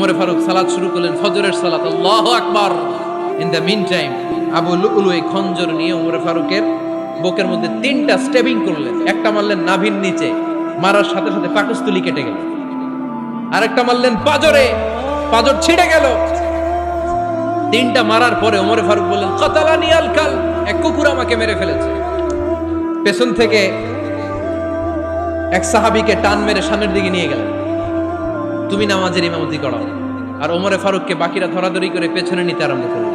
ওমরে ফারুক সালাত শুরু করলেন, ফজরের সালাত, আল্লাহু আকবার। ইন দ্য মিন টাইম আবু লুলু এই খঞ্জর নিয়ে ওমরে ফারুকের বুকের মধ্যে 3টা স্টেবিং করলেন। একটা মারলেন নাভির নিচে, মারার সাথে সাথে পাকস্থলী কেটে গেল। আরেকটা মারলেন পাজরে, পাজর ছিঁড়ে গেল। 3টা মারার পরে ওমরে ফারুক বললেন, কাতালানি আল কাল, এক কুকুর আমাকে মেরে ফেলেছে। পেছন থেকে এক সাহাবীকে টান মেরে সামনের দিকে নিয়ে গেলেন, তুমি নামাজের ইমামতি করো। আর ওমরে ফারুককে বাকিরা ধরাধরি করে পেছনে নিতে আরম্ভ করলেন।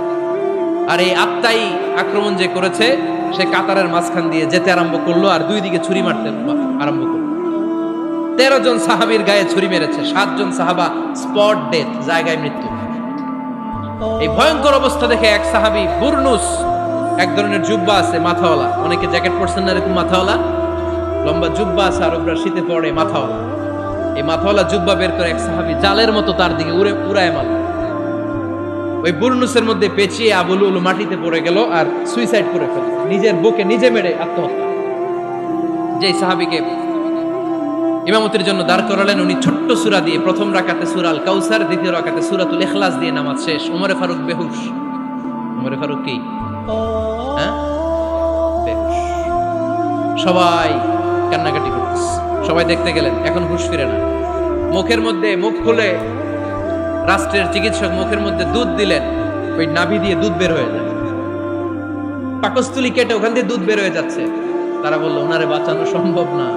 আর এই আত্মাই আক্রমণ যে করেছে, সে কাতারের মাঝখান দিয়ে যেতে আরম্ভ করলো আর 2 দিকে ছুরি মারতে আরম্ভ করলো। 13 জন সাহাবীর গায়ে ছুরি মেরেছে, 7 জন সাহাবা স্পট ডেথ, জায়গায় মৃত্যু। এই ভয়ঙ্কর অবস্থা দেখে এক সাহাবী বুরনুস, এক ধরনের জুব্বা আছে মাথাওয়ালা, অনেকে জ্যাকেট পরছেন না এরকম মাথাওয়ালা, লম্বা জুব্বা আছে আর ওপরে শীতে পড়ে মাথাওয়ালা, এই মাথাওয়ালা জুব্বা বের করে এক সাহাবী জালের মতো তার দিকে উড়ায় মারল। ওই বুরনুসের মধ্যে পেঁচিয়ে আবু লুলু মাটিতে পড়ে গেল আর সুইসাইড করে ফেলল, নিজের বুকে নিজে মেরে আত্মহত্যা। যেই সাহাবীকে ইমামতির জন্য দাঁড় করালেন, উনি ছোট্ট সূরা দিয়ে প্রথম রাকাতে সূরা আল কাউসার, দ্বিতীয় রাকাতে সূরাতুল ইখলাস দিয়ে নামাজ শেষ। ওমরে ফারুক বেহুশ। ওমরে ফারুক কি বেহুশ। সবাই কান্নাকাটি করতেছে, সবাই দেখতে গেলেন, এখন হুঁশ ফিরে না। মুখের মধ্যে মুখ খুলে রাষ্ট্রের চিকিৎসক মুখের মধ্যে দুধ দিলেন, ওই নাভি দিয়ে দুধ বের হয়ে যায়, পাকস্থলী কেটে ওখান দিয়ে দুধ বের হয়ে যাচ্ছে। তারা বললো ওনারে বাঁচানো সম্ভব না,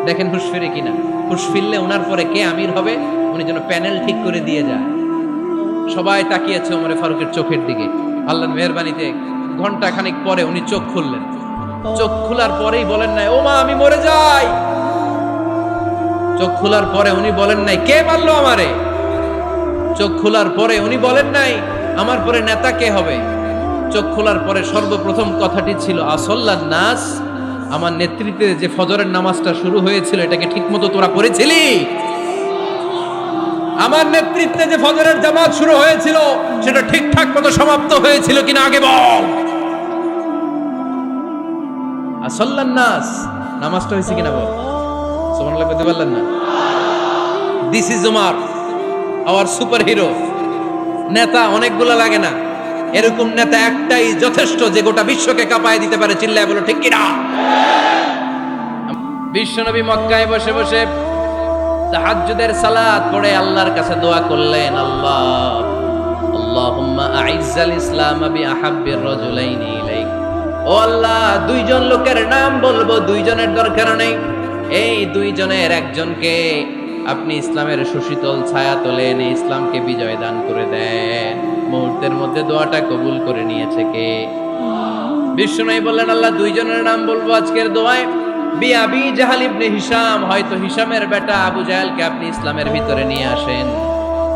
দেখেন হুঁশ ফিরে কিনা। হুঁশ ফিরলে ওনার পরে কে আমির হবে, উনি যেন প্যানেল ঠিক করে দিয়ে যায়। সবাই তাকিয়েছে ওমরে ফারুকের চোখের দিকে। আল্লাহর মেহেরবানিতে ঘন্টা খানিক পরে উনি চোখ খুললেন। চোখ খোলার পরেই বলেন নাই, ও মা আমি মরে যাই। চোখ খোলার পরে উনি বলেন নাই, কে মারলো আমারে। চোখ খোলার পরে উনি বলেন নাই, আমার পরে নেতা কে হবে। চোখ খোলার পরে সর্বপ্রথম কথাটি ছিল, আসল্লান নাস, আমার নেতৃত্বে যে ফজরের নামাজটা শুরু হয়েছিল এটাকে ঠিকমতো তোরা পড়েছিলি? আমার নেতৃত্বে যে ফজরের জামাত শুরু হয়েছিল সেটা ঠিকঠাক মতো সমাপ্ত হয়েছিল কিনা আগে বল। আসল্লান নাস, নামাজটা হয়েছে কিনা বল। সুবহানাল্লাহ বলতে পারলেন না? This is Umar, hour super hero. নেতা অনেকগুলো লাগে না, এরকম নেতা একটাই যথেষ্ট যে গোটা বিশ্বকে কাঁপায় দিতে পারে। চিল্লায় বলো ঠিক কিনা? বিশ্বনবী মক্কায় বসে বসে তাহাজ্জুদের সালাত পড়ে আল্লাহর কাছে দোয়া করলেন, আল্লাহুম্মা আইজ্জাল ইসলাম বিআহাব্বির রাজুলাইনি ইলাইক। ও আল্লাহ, 2 জন লোকের নাম বলবো, 2 জনের দরকার নেই, এই 2 জনের একজনকে আপনি ইসলামের সুশীতল ছায়া তলে এনে ইসলামকে বিজয় দান করে দেন। মুহূর্তের মধ্যে দোয়াটা কবুল করে নিয়েছে কে? বিশ্বনবী বললেন, আল্লাহ 2 জনের নাম বলবো আজকের দোয়ায়। আবি জাহাল ইবনে হিশাম, হয়তো হিশামের বেটা আবু জাহেলকে আপনি ইসলামের ভিতরে নিয়ে আসেন,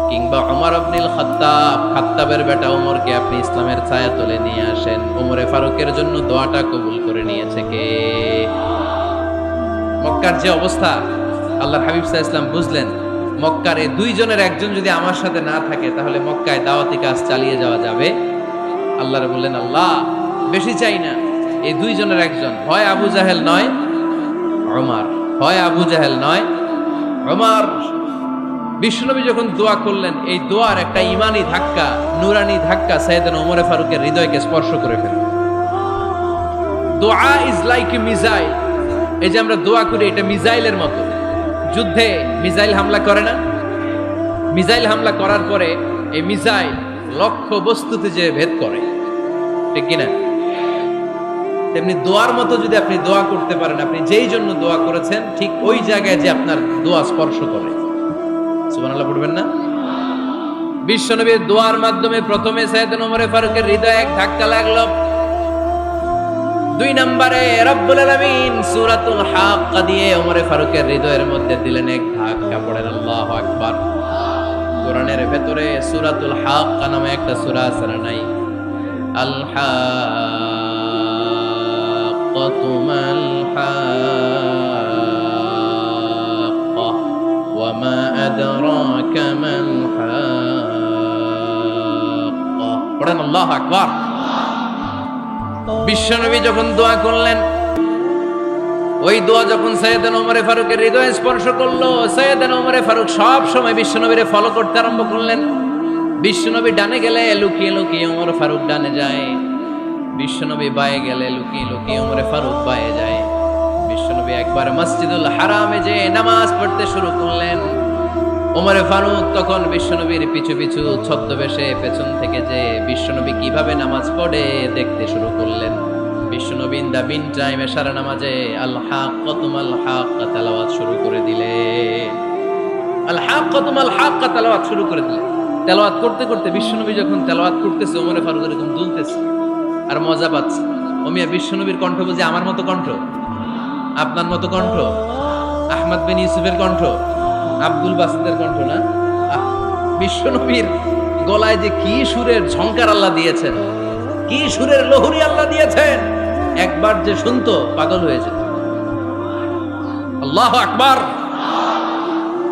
কিংবা ওমর ইবনুল খাত্তাব, খাত্তাবের বেটা ওমরকে আপনি ইসলামের ছায়া তলে নিয়ে আসেন। ওমরে ফারুকের জন্য দোয়াটা কবুল করে নিয়েছে কে? মক্কার যে অবস্থা, আল্লাহর হাবিব সাল্লাল্লাহু আলাইহি ওয়াসাল্লাম বুঝলেন মক্কার এই 2 জনের একজন যদি আমার সাথে না থাকে তাহলে মক্কায় দাওয়াতি কাজ চালিয়ে যাওয়া যাবে। আল্লাহর বললেন, আল্লাহ বেশি চাই না, এই 2 জনের একজন, হয় আবু জাহেল নয় ওমর, হয় আবু জাহেল নয় ওমর। বিশ্বনবী যখন দোয়া করলেন, এই দোয়ার একটা ঈমানি ধাক্কা, নূরানি ধাক্কা সাইয়েদনা ওমরে ফারুকের হৃদয়কে স্পর্শ করে ফেলল। দোয়া ইজ লাইক এ মিসাইল। এই যে আমরা দোয়া করি, এটা মিসাইলের মতো। যুদ্ধে মিসাইল হামলা করে না? মিসাইল হামলা করার পরে এই মিসাইল লক্ষ্য বস্তুতে যে ভেদ করে, ঠিক কিনা? তেমনি দোয়ার মতো যদি আপনি দোয়া করতে পারেন, আপনি যেই জন্য দোয়া করেছেন ঠিক ওই জায়গায় যে আপনার দোয়া স্পর্শ করে। সুবহানাল্লাহ পড়বেন না? বিশ্বনবীর দোয়ার মাধ্যমে প্রথমে সাইয়েদনা ওমর ফারুকের হৃদয়ে এক ধাক্কা লাগলো। 2 নম্বরে রব্বুল আলামিন সূরাতুল হাক্কা দিয়ে ওমর ফারুকের হৃদয়ের মধ্যে দিলেন এক ধাক্কা। পড়েন আল্লাহু আকবার। কোরআনের ভেতরে সূরাতুল হাক্কা নামে একটা সূরা আছে না নাই? আল হাক্কাতু মাল হাক্কা ওয়া মা আদরাকা মাল হাক্কা। পড়েন আল্লাহু আকবার। বিশ্বনবী যখন দোয়া করলেন, ওই দোয়া যখন সৈয়দনা ওমরে ফারুকের হৃদয়ে স্পর্শ করলো, সৈয়দনা ওমরে ফারুক সব সময় বিশ্বনবীরে ফলো করতে আরম্ভ করলেন। বিশ্বনবী ডানে গেলে লুকিয়ে লুকিয়ে ওমর ফারুক ডানে যায়, বিশ্বনবী বায়ে গেলে লুকিয়ে লুকিয়ে ওমরে ফারুক বায়ে যায়। বিশ্বনবী একবার মসজিদুল হারামে যে নামাজ পড়তে শুরু করলেন, ওমরে ফারুক তখন বিশ্বনবীর পিছু পিছু ছদ্মবেশে পেছন থেকে যে বিশ্বনবী কিভাবে নামাজ পড়ে দেখতে শুরু করলেন। বিশ্বনবী ইন দা মিন টাইম এশারা নামাজে আল হাক্কাতুল হাক্কা তেলাওয়াত শুরু করে দিলেন। আল হাক্কাতুল হাক্কা তেলাওয়াত শুরু করে দিলেন। তেলাওয়াত করতে করতে বিশ্বনবী যখন তেলাওয়াত করতেছে, ওমরে ফারুক এরকম দুলতেছে আর মজা পাচ্ছে। ওমিয়া বিশ্বনবীর কণ্ঠ বুঝি আমার মতো কণ্ঠ, আপনার মতো কণ্ঠ, আহমদ বিন ইউসুফের কণ্ঠ, আব্দুল বাসিতের কণ্ঠ না। বিশ্বনবীর গলায় যে কি সুরের ঝংকার আল্লাহ দিয়েছেন, কি সুরের লহরী আল্লাহ দিয়েছেন, একবার যে শুনতো পাগল হয়ে যেত। আল্লাহু আকবার।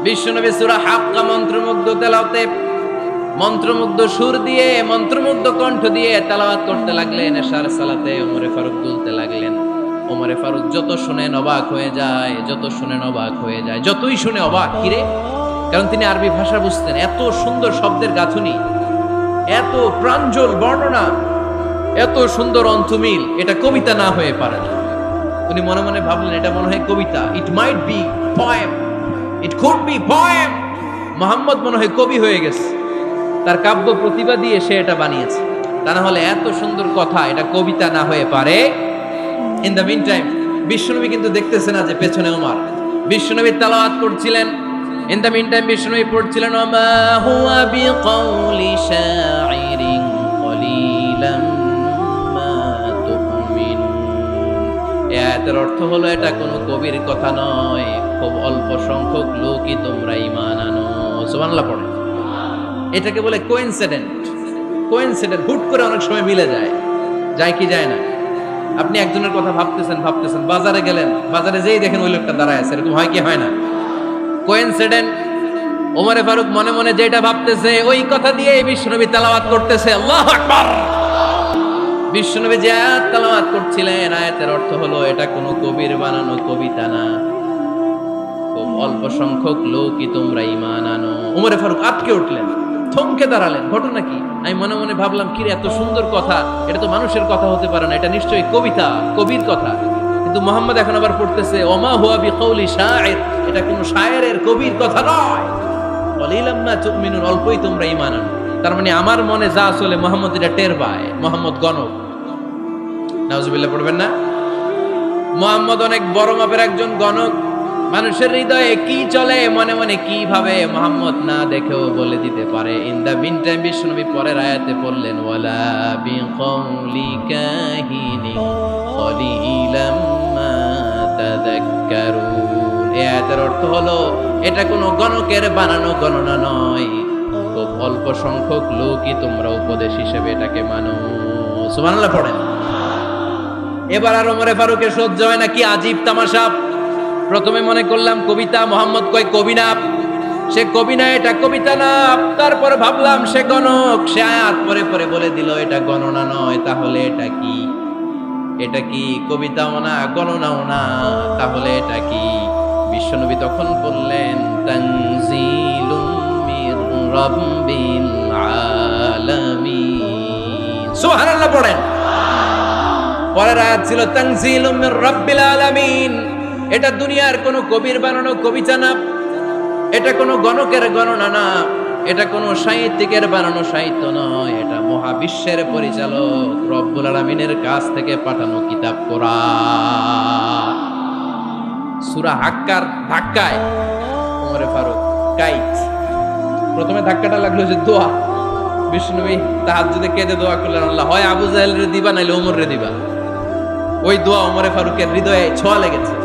বিশ্বনবী সূরা হাক্কা মন্ত্রমুগ্ধ তেলাওয়াতে, মন্ত্রমুগ্ধ সুর দিয়ে, মন্ত্রমুগ্ধ কণ্ঠ দিয়ে তেলাওয়াত করতে লাগলেন। এশার সালাতে ওমরে ফারুক দুলতে লাগলেন। ওমরে ফারুক যত শুনেন অবাক হয়ে যায়, যত শুনেন অবাক হয়ে যায়, যতই শুনে অবাক। কিরে? কারণ তিনি আরবি ভাষা বুঝতেন। এত সুন্দর শব্দের গাঁথুনি, এত প্রাঞ্জল বর্ণনা, এত সুন্দর অন্তমিল, এটা কবিতা না হয়ে পারে না। উনি মনে মনে ভাবলেন এটা মনে হয় কবিতা। It might be poem, it could be poem. মুহাম্মদ মনে হয় কবি হয়ে গেছে, তার কাব্য প্রতিভা দিয়ে সে এটা বানিয়েছে। তা না হলে এত সুন্দর কথা এটা কবিতা না হয়ে পারে। ইন দ্য মিন টাইম বিশ্বনবী কিন্তু দেখতেছে না যে পেছনে ওমর। বিশ্বনবী তেলাওয়াত করছিলেন, ইন দ্য মিন টাইম বিশ্বনবী পড়ছিলেন ওমা হুয়া বিকাউলি শাইরিন কলিলাম মা তুমিনুন। এর অর্থ হলো এটা কোনো কবির কথা নয়, খুব অল্প সংখ্যক লোকই তোমরা ঈমান আনো। সুবহানাল্লাহ পড়ে। এটাকে বলে কোইন্সিডেন্ট। কোইন্সিডেন্ট হুট করে অনেক সময় মিলে যায়, যায় কি যায় না। আপনি একজনের কথা ভাবতেছেন ভাবতেছেন, বাজারে গেলেন, বাজারে যেই দেখেন ওই লোকটা দাঁড়ায় আছে, এরকম হয় কি হয় না? কোইন্সিডেন্ট। ওমরে ফারুক মনে মনে যেটা ভাবতেছে ওই কথা দিয়ে বিশ্বনবী তেলাওয়াত করতেছে। আল্লাহু আকবার। বিশ্বনবী যে আয়াত তেলাওয়াত করছিলেন, আয়াতের অর্থ হলো এটা কোনো কবির বানানো কবিতা না, খুব অল্প সংখ্যক লোকই তোমরা ঈমান আনো। ওমরে ফারুক আটকে উঠলেন, থমকে দাঁড়ালেন। ঘটনা কি? আমি মনে মনে ভাবলাম, কি রে এত সুন্দর কথা, এটা তো মানুষের কথা হতে পারে না, এটা নিশ্চয়ই কবিতা, কবির কথা। কিন্তু মুহাম্মদ এখন আবার পড়তেছে ওমা হুয়া বিকাউলি শাইর, এটা কোনো শায়েরের কবির কথা নয়। কলিলাম মা তুমিনুন, অল্পই তোমরা ঈমান আনো। তার মানে আমার মনে যা আসলে মুহাম্মদ এটা টের পায়। মুহাম্মদ গণক। নাউজুবিল্লাহ পড়বেন না? মুহাম্মদ অনেক বড় মাপের একজন গণক। মানুষের হৃদয়ে কি চলে, মনে মনে কি ভাবে, মুহাম্মদ না দেখেও বলে দিতে পারে। ইন দা মিন টাইম বিশ্বনবী পরের আয়াতে পড়লেন ওয়ালা বিকাউলি কাহিনি কলিলাম মা তাযাক্কারুন। এই আয়াতের অর্থ হলো এটা কোনো গণকের বানানো গণনা নয়, খুব অল্প সংখ্যক লোকই তোমরা উপদেশ হিসেবে এটাকে মানো। সুবহানাল্লাহ পড়েন। এবার আর ওমরে ফারুকের সহ্য হয় না, কি আজীব তামাশা। প্রথমে মনে করলাম কবিতা, মোহাম্মদ কয় কবি না, সে কবি না, এটা কবিতা না। তারপর ভাবলাম সে গণক, সে আয়াত পরে পরে বলে দিল এটা গণনা নয়। তাহলে এটা কি? এটা কি কবিতাও না, গণনাও না, তাহলে এটা কি? বিশ্বনবী তখন বললেন তানজিলুম মির রাব্বিল আলামিন। সুবহানাল্লাহ পড়েন। পরের আয়াত ছিল তানজিলুম মির রাব্বিল আলামিন। এটা দুনিয়ার কোনো কবির বানানো কবিতা না, এটা কোনো গণকের গণনা না, এটা কোনো সাহিত্যিকের বানানো সাহিত্য নয়, এটা মহাবিশ্বের পরিচালক রব্বুল আলামিনের কাছ থেকে পাঠানো কিতাব কোরআন। সূরা হাক্কার ধাক্কায় ওমরে ফারুক কাইত। প্রথমে ধাক্কাটা লাগলো যে দোয়া। বিশ্বনবী তাহাজ্জুদে কেঁদে দোয়া করলেন, আল্লাহ হয় আবু জাহেলরে দিবা নাইলে ওমরে দিবা। ওই দোয়া ওমরে ফারুকের হৃদয়ে ছোঁয়া লেগেছে।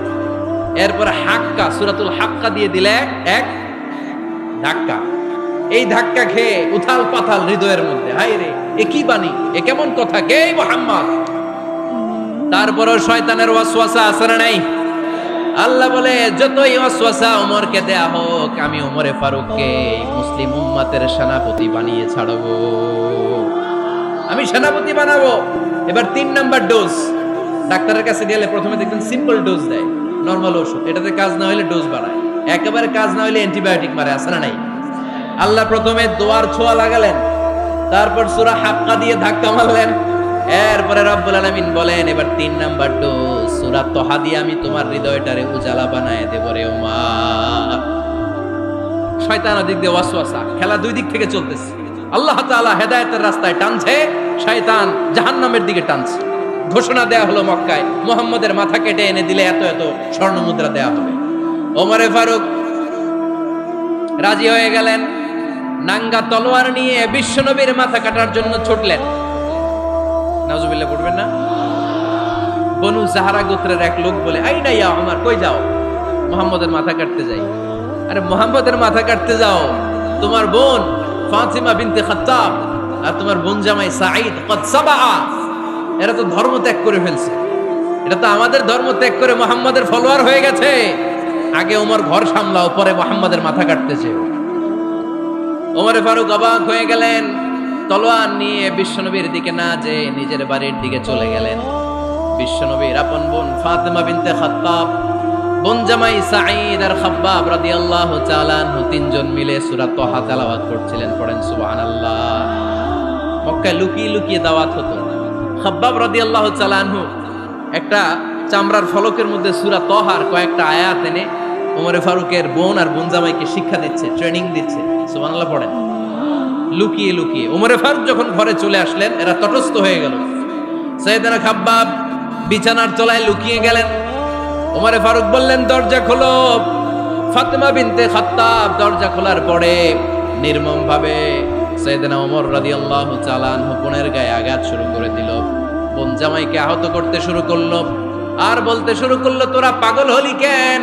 এরপরে হাক্কা, সূরাতুল হাক্কা দিয়ে দিলে এক ধাক্কা। এই ধাক্কা খেয়ে উথাল পাথাল হৃদয়ের মধ্যে, হায় রে এ কি বাণী, এ কেমন কথা, কে মুহাম্মদ? তারপরও শয়তানের ওয়াসওয়াসা আছে না নাই? আল্লাহ বলে যতই ওয়াসওয়াসা ওমরকে দেয়া হোক, আমি ওমরে ফারুককে মুসলিম উম্মতের সেনাপতি বানিয়ে ছাড়বো, আমি সেনাপতি বানাবো। এবার 3 নাম্বার ডোজ। ডাক্তারের কাছে গেলে প্রথমে দেখবেন সিম্পল ডোজ দেয়, নরমাল ওষুধ, এটাতে কাজ না হইলে ডোজ বাড়ায়, একেবারে কাজ না হইলে অ্যান্টিবায়োটিক মারে, আছে না নাই? আল্লাহ প্রথমে দোয়ার ছোঁয়া লাগালেন, তারপর সূরা হাক্কা দিয়ে ধাক্কা মারলেন, এরপরে রব্বুল আলামিন বলেন এবার 3 নাম্বার ডোজ সূরা তোহা দিয়ে আমি তোমার হৃদয়টারে উজালা বানায় দেব রে ওমর। শয়তান ওদিক দিয়ে ওয়াসওয়াসা, খেলা দুই দিক থেকে চলতেছে। আল্লাহ তাআলা হেদায়েতের রাস্তায় টানছে, শয়তান জাহান্নামের দিকে টানছে। ঘোষণা দেয়া হলো মক্কায়, মুহাম্মদের মাথা কেটে এনে দিলে এত এত স্বর্ণ মুদ্রা দেয়া হবে। ওমরে ফারুক রাজি হয়ে গেলেন, নাঙ্গা তলোয়ার নিয়ে বিশ্বনবীর মাথা কাটার জন্য ছুটলেন। নাউজুবিল্লাহ পড়বেন না? বনু জাহরা গোত্রের এক লোক বলে, আইনা ইয়া ওমর, কই যাও? মুহাম্মদের মাথা কাটতে যাই। আরে মুহাম্মদের মাথা কাটতে যাও? তোমার বোন ফাতিমা বিনতে খাত্তাব আর তোমার বোন জামাই সাঈদ কদ সাবা, এরা তো ধর্ম ত্যাগ করে ফেলছে, এটা তো আমাদের ধর্ম ত্যাগ করে মুহাম্মাদের ফলোয়ার হয়ে গেছে। আগে ওমর ঘর সামলাও, পরে মুহাম্মাদের মাথা কাটতেছে। ওমরে ফারুক অবাক হয়ে গেলেন, তলোয়ার নিয়ে বিশ্বনবীর দিকে না যে নিজের বাড়ির দিকে চলে গেলেন। বিশ্বনবীর আপন বোন ফাতিমা বিনতে খাত্তাব, বোন জামাই সাঈদ আর খাব্বাব রাদিয়াল্লাহু তাআলা আনহু তিনজন মিলে সূরা তোহা তেলাওয়াত করছিলেন। পড়েন সুবহানাল্লাহ। মক্কায় লুকিয়ে লুকিয়ে দাওয়াত হতো। খাব্বাব রাদিয়াল্লাহু তাআলা আনহু একটা চামড়ার ফলকের মধ্যে সূরা তোহার কয়েকটা আয়াত এনে ওমরে ফারুকের বোন আর বোন জামাইকে শিক্ষা দিচ্ছে, ট্রেনিং দিচ্ছে। সুবহানাল্লাহ পড়েন। লুকিয়ে লুকিয়ে ওমরে ফারুক যখন ঘরে চলে আসলেন, এরা তটস্থ হয়ে গেল। সাইয়েদনা খাব্বাব বিছানার তলায় লুকিয়ে গেলেন। ওমরে ফারুক বললেন, দরজা খোলো। ফাতিমা বিনতে খাত্তাব দরজা খোলার পরে নির্মম ভাবে সাইয়েদনা ওমর রাদিয়াল্লাহু তাআলা আনহু বোনের গায়ে আঘাত শুরু করে দিল। বোন জামাইকে আহত করতে শুরু করলো আর বলতে শুরু করলো, তোরা পাগল হলি কেন?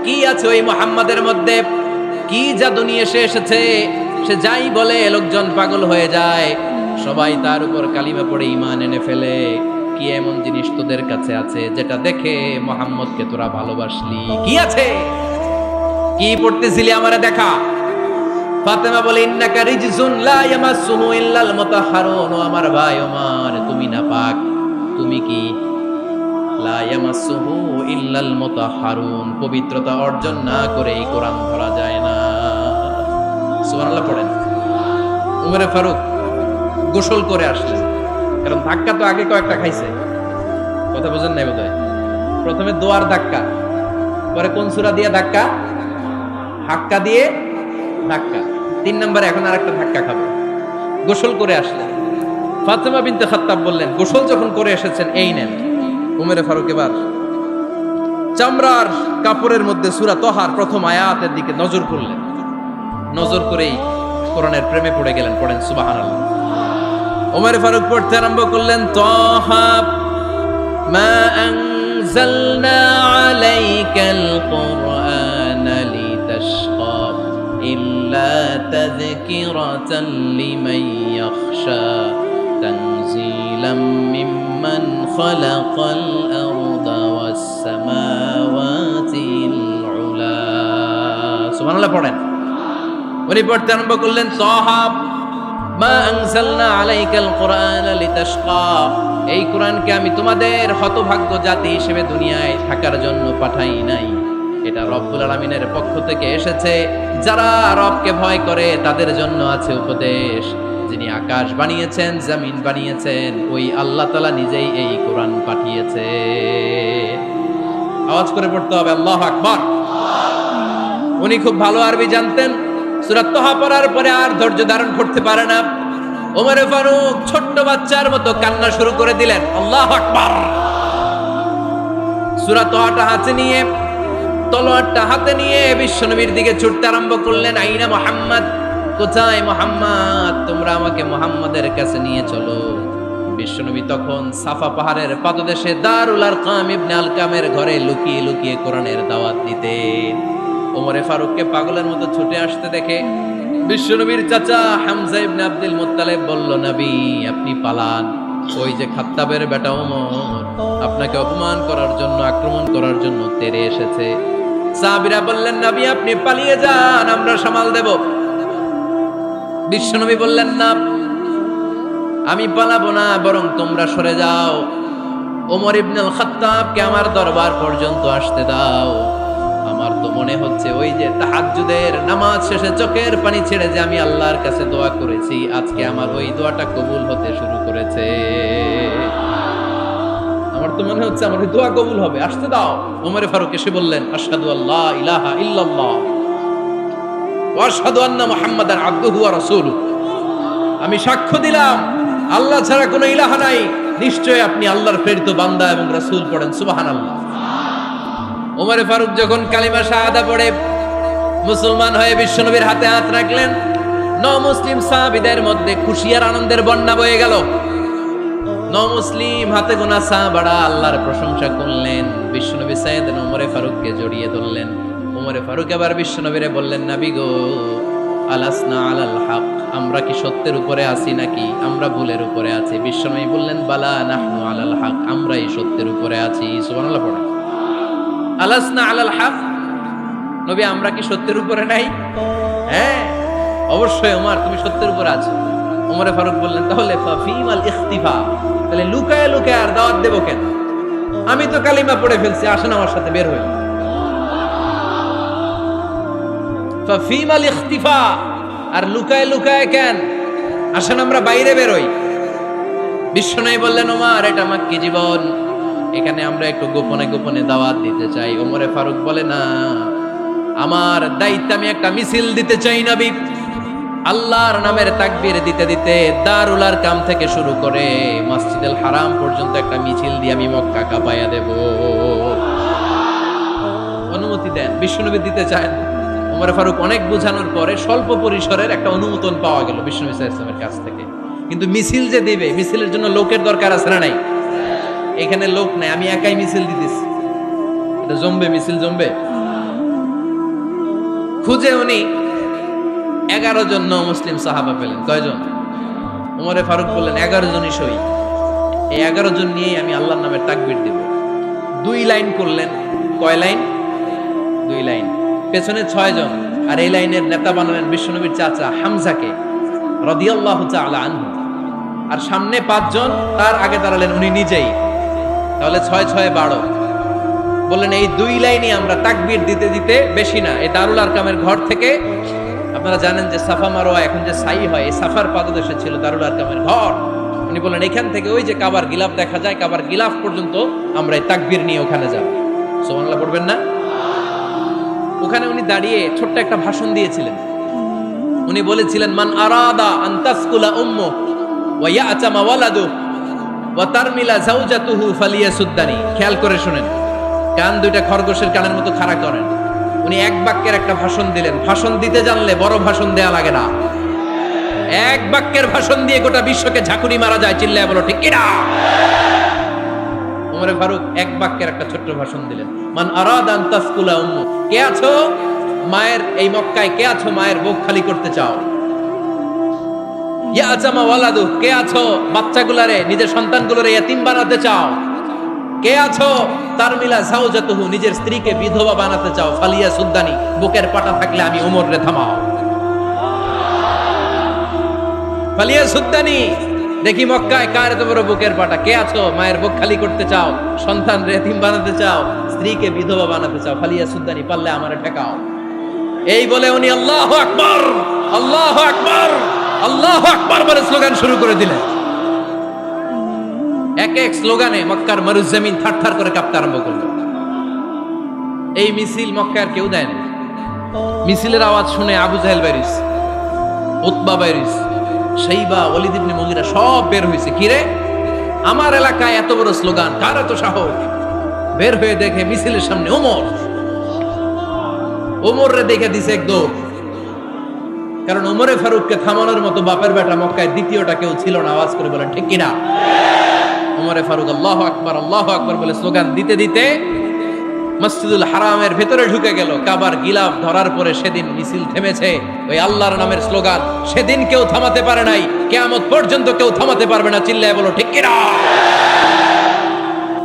কি আছে ওই মুহাম্মাদের মধ্যে? কি জাদু নিয়ে সে এসেছে? সে যাই বলে লোকজন পাগল হয়ে যায়, সবাই তার উপর কালিমা পড়ে ঈমান এনে ফেলে। কি এমন জিনিস তোদের কাছে আছে যেটা দেখে মুহাম্মদকে তোরা ভালোবাসলি? কি আছে? কি পড়তেছিলি আমারে দেখা। ফাতেমা বলে, ইন্নাকা রিজসুন লা ইয়ামাসসুহু ইল্লাল মুতাহহারুন। ও আমার ভাই ওমর, তুমি নাপাক। তুমি কি? লা ইয়ামাসসুহু ইল্লাল মুতাহহারুন, পবিত্রতা অর্জন না করে এই কোরআন ধরা যায় না। সুবহানাল্লাহ পড়েন। উমরে ফারুক গোসল করে আসলেন, কারণ ধাক্কা তো আগে কয়েকটা খাইছে। কথা বুঝেন নাই বোধহয়? প্রথমে দোয়ার ধাক্কা, পরে কোন সূরা দিয়ে ধাক্কা? হাক্কা দিয়ে ধাক্কা। 3 নম্বরে এখন আরেকটা ধাক্কা খাবে। গোসল করে আসলেন। ফাতিমা বিনতে খাত্তাব বললেন, গোসল যখন করে এসেছেন, এই নেন। উমরে ফারুক এবার চামড়ার কাপড়ের মধ্যে সূরা তোহার প্রথম আয়াতের দিকে নজর করলেন। নজর করেই কোরআনের প্রেমে পড়ে গেলেন। পড়েন সুবহানাল্লাহ। ওমর ফারুক পড়তে আরম্ভ করলেন, তোহা মা আনজালনা আলাইকাল কুরআনা লিতাশকা ইল্লা তাযকিরাতান লিমান ইয়াখশা তানজিলাম মিম্মান খালাকাল আরদা ওয়াস সামাওয়াতিল উলা। সুবহানাল্লাহ পড়েন। উনি পড়তে আরম্ভ করলেন, তোহা মা আনজালনা আলাইকাল কুরআনা লিতাশকা, এই কোরআনকে আমি তোমাদের হতভাগ্য জাতি হিসেবে দুনিয়ায় থাকার জন্য পাঠাই নাই। এটা রব্বুল আলামিনের পক্ষ থেকে এসেছে। যারা রবকে ভয় করে তাদের জন্য আছে উপদেশ। যিনি আকাশ বানিয়েছেন, জমিন বানিয়েছেন, ওই আল্লাহ তাআলা নিজেই এই কোরআন পাঠিয়েছে। আওয়াজ করে পড়তে হবে আল্লাহু আকবার। উনি খুব ভালো আরবি জানতেন। সূরা তোহা পড়ার পরে আর ধৈর্য ধারণ করতে পারে না। ওমর ফারুক ছোট্ট বাচ্চার মতো কান্না শুরু করে দিলেন। আল্লাহু আকবার। সূরা তোহাটা হাতে নিয়ে, তলোয়ারটা হাতে নিয়ে বিশ্বনবীর দিকে ছুটতে আরম্ভ করলেন। আইনা মুহাম্মদ, কোথায় মুহাম্মদ? তোমরা আমাকে মুহাম্মাদের কাছে নিয়ে চলো। বিশ্বনবী তখন সাফা পাহাড়ের পাদদেশে দারুল আরকাম ইবনে আলকামের ঘরে লুকিয়ে লুকিয়ে কোরআনের দাওয়াত দিতেন। ওমরে ফারুককে পাগলের মতো ছুটে আসতে দেখে বিশ্বনবীর চাচা হামজা ইবনে আব্দুল মুত্তালিব বলল, নবী আপনি পালান। ওই যে খাত্তাবের বেটা ওমর আপনাকে অপমান করার জন্য, আক্রমণ করার জন্য তেড়ে এসেছে। সাহাবীরা বললেন, নবী আপনি পালিয়ে যান, আমরা সামাল দেব। বিশ্বনবী বললেন, না আমি পালাবো না, বরং তোমরা সরে যাও। ওমর ইবনুল খাত্তাবকে আমার দরবার পর্যন্ত আসতে দাও। আমার তো মনে হচ্ছে ওই যে তাহাজ্জুদের নামাজ শেষে চোখের পানি ছেড়ে যে আমি আল্লাহর কাছে দোয়া করেছি, আজকে আমার ওই দোয়াটা কবুল হতে শুরু করেছে। আমার তো মনে হচ্ছে আমার ওই দোয়া কবুল হবে, আসতে দাও। ওমর ফারুক এসে বললেন, আশহাদু আল্লা ইলাহা ইল্লাল্লাহ ওয়া আশহাদু আন্না মুহাম্মাদান আবদুহু ওয়া রাসূলুহু। আমি সাক্ষ্য দিলাম আল্লাহ ছাড়া কোনো ইলাহা নাই, নিশ্চয় আপনি আল্লাহর প্রেরিত বান্দা এবং রাসূল। পড়েন সুবহানাল্লাহ। ওমর ফারুক যখন কালিমা শাহাদা পড়ে মুসলমান হয়ে বিশ্বনবীর হাতে হাত রাখলেন, মুসলিম সাহাবীদের মধ্যে খুশি আর আনন্দের বন্যা বয়ে গেল। মুসলিম হাতে গোনা সাহাবারা আল্লাহর প্রশংসা করলেন। বিশ্বনবী সাইয়েদনা ওমর ফারুককে জড়িয়ে ধরলেন। ওমর ফারুক এবার বিশ্বনবীরে বললেন, নবী গো, আলাসনা আলাল হক, আমরা কি সত্যের উপরে আছি নাকি আমরা ভুলের উপরে আছি? বিশ্বনবী বললেন, বালা নাহনু আলাল হক, আমরাই সত্যের উপরে আছি। সুবহানাল্লাহ পড়ে। আলাসনা আলাল হক, নবী আমরা কি সত্যের উপরে নাই? হ্যাঁ অবশ্যই ওমর, তুমি সত্যের উপরে আছো। ওমর ফারুক বললেন, তাহলে ফাফিমাল ইখতিফা, তাহলে লুকায় লুকায় আর দাওয়াত দেব কেন? আমি তো কালিমা পড়ে ফেলছি, আসেন আমার সাথে বের হই। ফাফিমাল ইখতিফা, আর লুকায় লুকায় কেন? আসেন আমরা বাইরে বের হই। বিশ্বনবী বললেন, ওমর এটা মাক্কি জীবন, এখানে আমরা একটু গোপনে গোপনে দাওয়াত দিতে চাই। ওমরে ফারুক বলে, না, আমার দায়িত্ব, আমি একটা মিছিল দিতে চাই নবী। আল্লাহর নামের তাকবীর দিতে দিতে দারুল আরকাম থেকে শুরু করে মসজিদুল হারাম পর্যন্ত একটা মিছিল দিয়ে আমি মক্কা কাঁপাইয়া দেব। অনুমতি দেন। বিশ্বনবী দিতে চান। ওমর ফারুক অনেক বোঝানোর পরে স্বল্প পরিসরের একটা অনুমোদন পাওয়া গেল বিশ্বনবী সাল্লাল্লাহু আলাইহি ওয়াসাল্লামের কাছ থেকে। কিন্তু মিছিল যে দিবে, মিছিলের জন্য লোকের দরকার আছে না নাই? এখানে লোক নাই, আমি একাই মিছিল দিতেছি। এটা জমবে, মিছিল জমবে। খুঁজে উনি 11 জন মুসলিম সাহাবা পেলেন। কয়জন? ওমরে ফারুক বললেন, 11 জনই সই। এই 11 জন নিয়ে আমি আল্লাহর নামে তাকবীর দেব। 2 লাইন করলেন। কয় লাইন? 2 লাইন। পেছনে 6 জন, আর এই লাইনের নেতা বানালেন বিশ্বনবীর চাচা হামজাকে রাদিয়াল্লাহু তাআলা আনহু। আর সামনে 5 জন, তার আগে দাঁড়ালেন উনি নিজেই। তাহলে 6 6 12। বললেন, এই 2 লাইনে আমরা তাকবীর দিতে দিতে, বেশি না, এই দারুল আরকামের ঘর থেকে, আপনারা জানেন যে সাফা মারোয়া এখন যে সাই হয়, এই সাফার পাদদেশে ছিল দারুল আরকামের ঘর। উনি বললেন, এখান থেকে ওই যে কাবার গিলাফ দেখা যায়, কাবার গিলাফ পর্যন্ত আমরা এই তাকবীর নিয়ে ওখানে যাব। সুবহানাল্লাহ পড়বেন না? ওখানে উনি দাঁড়িয়ে ছোট্ট একটা ভাষণ দিয়েছিলেন। উনি বলেছিলেন, মান আরাদা আন তাসকুলা উম্মু ওয়া ইয়াতামা ওয়ালাদু ওয়া তারমিলা যাওজাতুহু ফালিয়াসুদ্দানি। খেয়াল করে শুনেন, কান দুইটা খরগোশের কানের মতো খাড়া করেন। উনি এক বাক্যের একটা ভাষণ দিলেন। ভাষণ দিতে জানলে বড় ভাষণ দেয়া লাগে না। এক বাক্যের ভাষণ দিয়ে গোটা বিশ্বকে ঝাঁকুনি মারা যায়। চিল্লায় বলো ঠিক কিনা? ওমর ফারুক এক বাক্যের একটা ছোট্ট ভাষণ দিলেন। মান আরাদা আন তাসকুলা উম্মু, কে আছো মায়ের এই মক্কায়, কে আছো মায়ের বুক খালি করতে চাও? ইয়াতামা ওয়ালাদু, কে আছো বাচ্চাগুলারে, নিজের সন্তানগুলোরে ইয়াতিম বানাতে চাও? কে আছো তারমিলা যাওজাতুহু, নিজের স্ত্রীকে বিধবা বানাতে চাও? ফালিয়া সুদ্দানি, বুকের পাটা থাকলে আমি ওমর রে থামাও। ফালিয়া সুদ্দানি, দেখি মক্কায় কার এত বড় বুকের পাটা। কে আছো মায়ের বুক খালি করতে চাও, সন্তান রে এতিম বানাতে চাও, স্ত্রীকে বিধবা বানাতে চাও? ফালিয়া সুদ্দানি, পারলে আমারে ঠেকাও। এই বলে উনি আল্লাহু আকবার, আল্লাহু আকবার, আল্লাহু আকবার বলে স্লোগান শুরু করে দিলেন। এক এক স্লোগানে মক্কার মরুজমিন থারথার করে কাঁপতে আরম্ভ করলো। এই মিছিল মক্কার কেউ দেয় না। মিছিলের আওয়াজ শুনে আবু জাহেল বাইরিস, উতবা বাইরিস, শাইবা, ওয়ালিদ ইবনে মুগিরা সব বের হয়েছে। কিরে, আমার এলাকায় এত বড় স্লোগান, কার এত সাহস? বের হয়ে দেখে মিছিলের সামনে ওমর। ওমর রে দেখে দিছে এক দৌড়। কারণ ওমরে ফারুককে থামানোর মতো বাপের বেটা মক্কায় দ্বিতীয়টা কেউ ছিল না। আওয়াজ করে বলেন ঠিক কিনা? ওমরে ফারুক আল্লাহু আকবার, আল্লাহু আকবার বলে স্লোগান দিতে দিতে মসজিদুল হারামের ভেতরে ঢুকে গেল। কাবার গিলাফ ধরার পরে সেদিন মিছিল থেমেছে। ওই আল্লাহর নামের স্লোগান সেদিন কেউ থামাতে পারে নাই, কিয়ামত পর্যন্ত কেউ থামাতে পারবে না। চিল্লায় বলো ঠিক কিনা?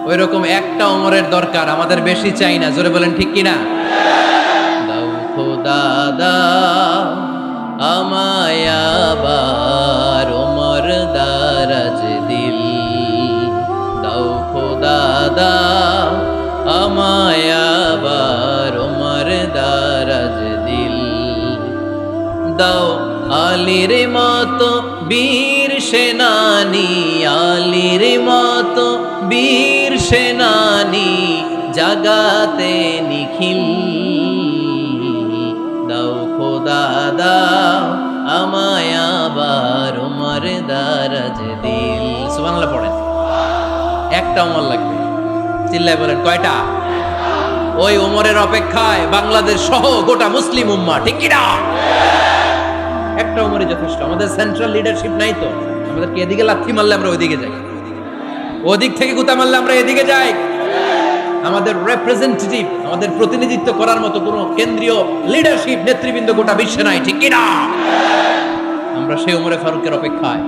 ওই রকম একটা ওমরের দরকার, আমাদের বেশি চাই না। জোরে বলেন ঠিক কিনা? দাও খোদা দাও আমায় আবার ওমর দারাজ দিল, দাও খোদা দাও আলীর মতো বীর সেনানী, আলীর মতো বীর সেনানী, জাগাতে নিখিল দাও খোদা দাও আমায় আবার উমর দারাজ দিল। সুবহানাল্লাহ পড়েন। একটা উমর লাগবে, চিল্লায় বলেন কয়টা? ওই উমরের অপেক্ষায় বাংলাদেশ সহ গোটা মুসলিম উম্মাহ, ঠিক কি না? একটা উমরই যথেষ্ট। আমাদের সেন্ট্রাল লিডারশিপ নাই তো, আমাদের কি এদিকে লাথি মারলে আমরা ওইদিকে যাই, ওদিক থেকে গুতা মারলে আমরা এদিকে যাই। আমাদের রিপ্রেজেন্টেটিভ, আমাদের প্রতিনিধিত্ব করার মতো কোনো কেন্দ্রীয় লিডারশিপ নেতৃবৃন্দ গোটা বিশ্বে নাই, ঠিক কি না? আমরা সেই উমরে ফারুকের অপেক্ষায়,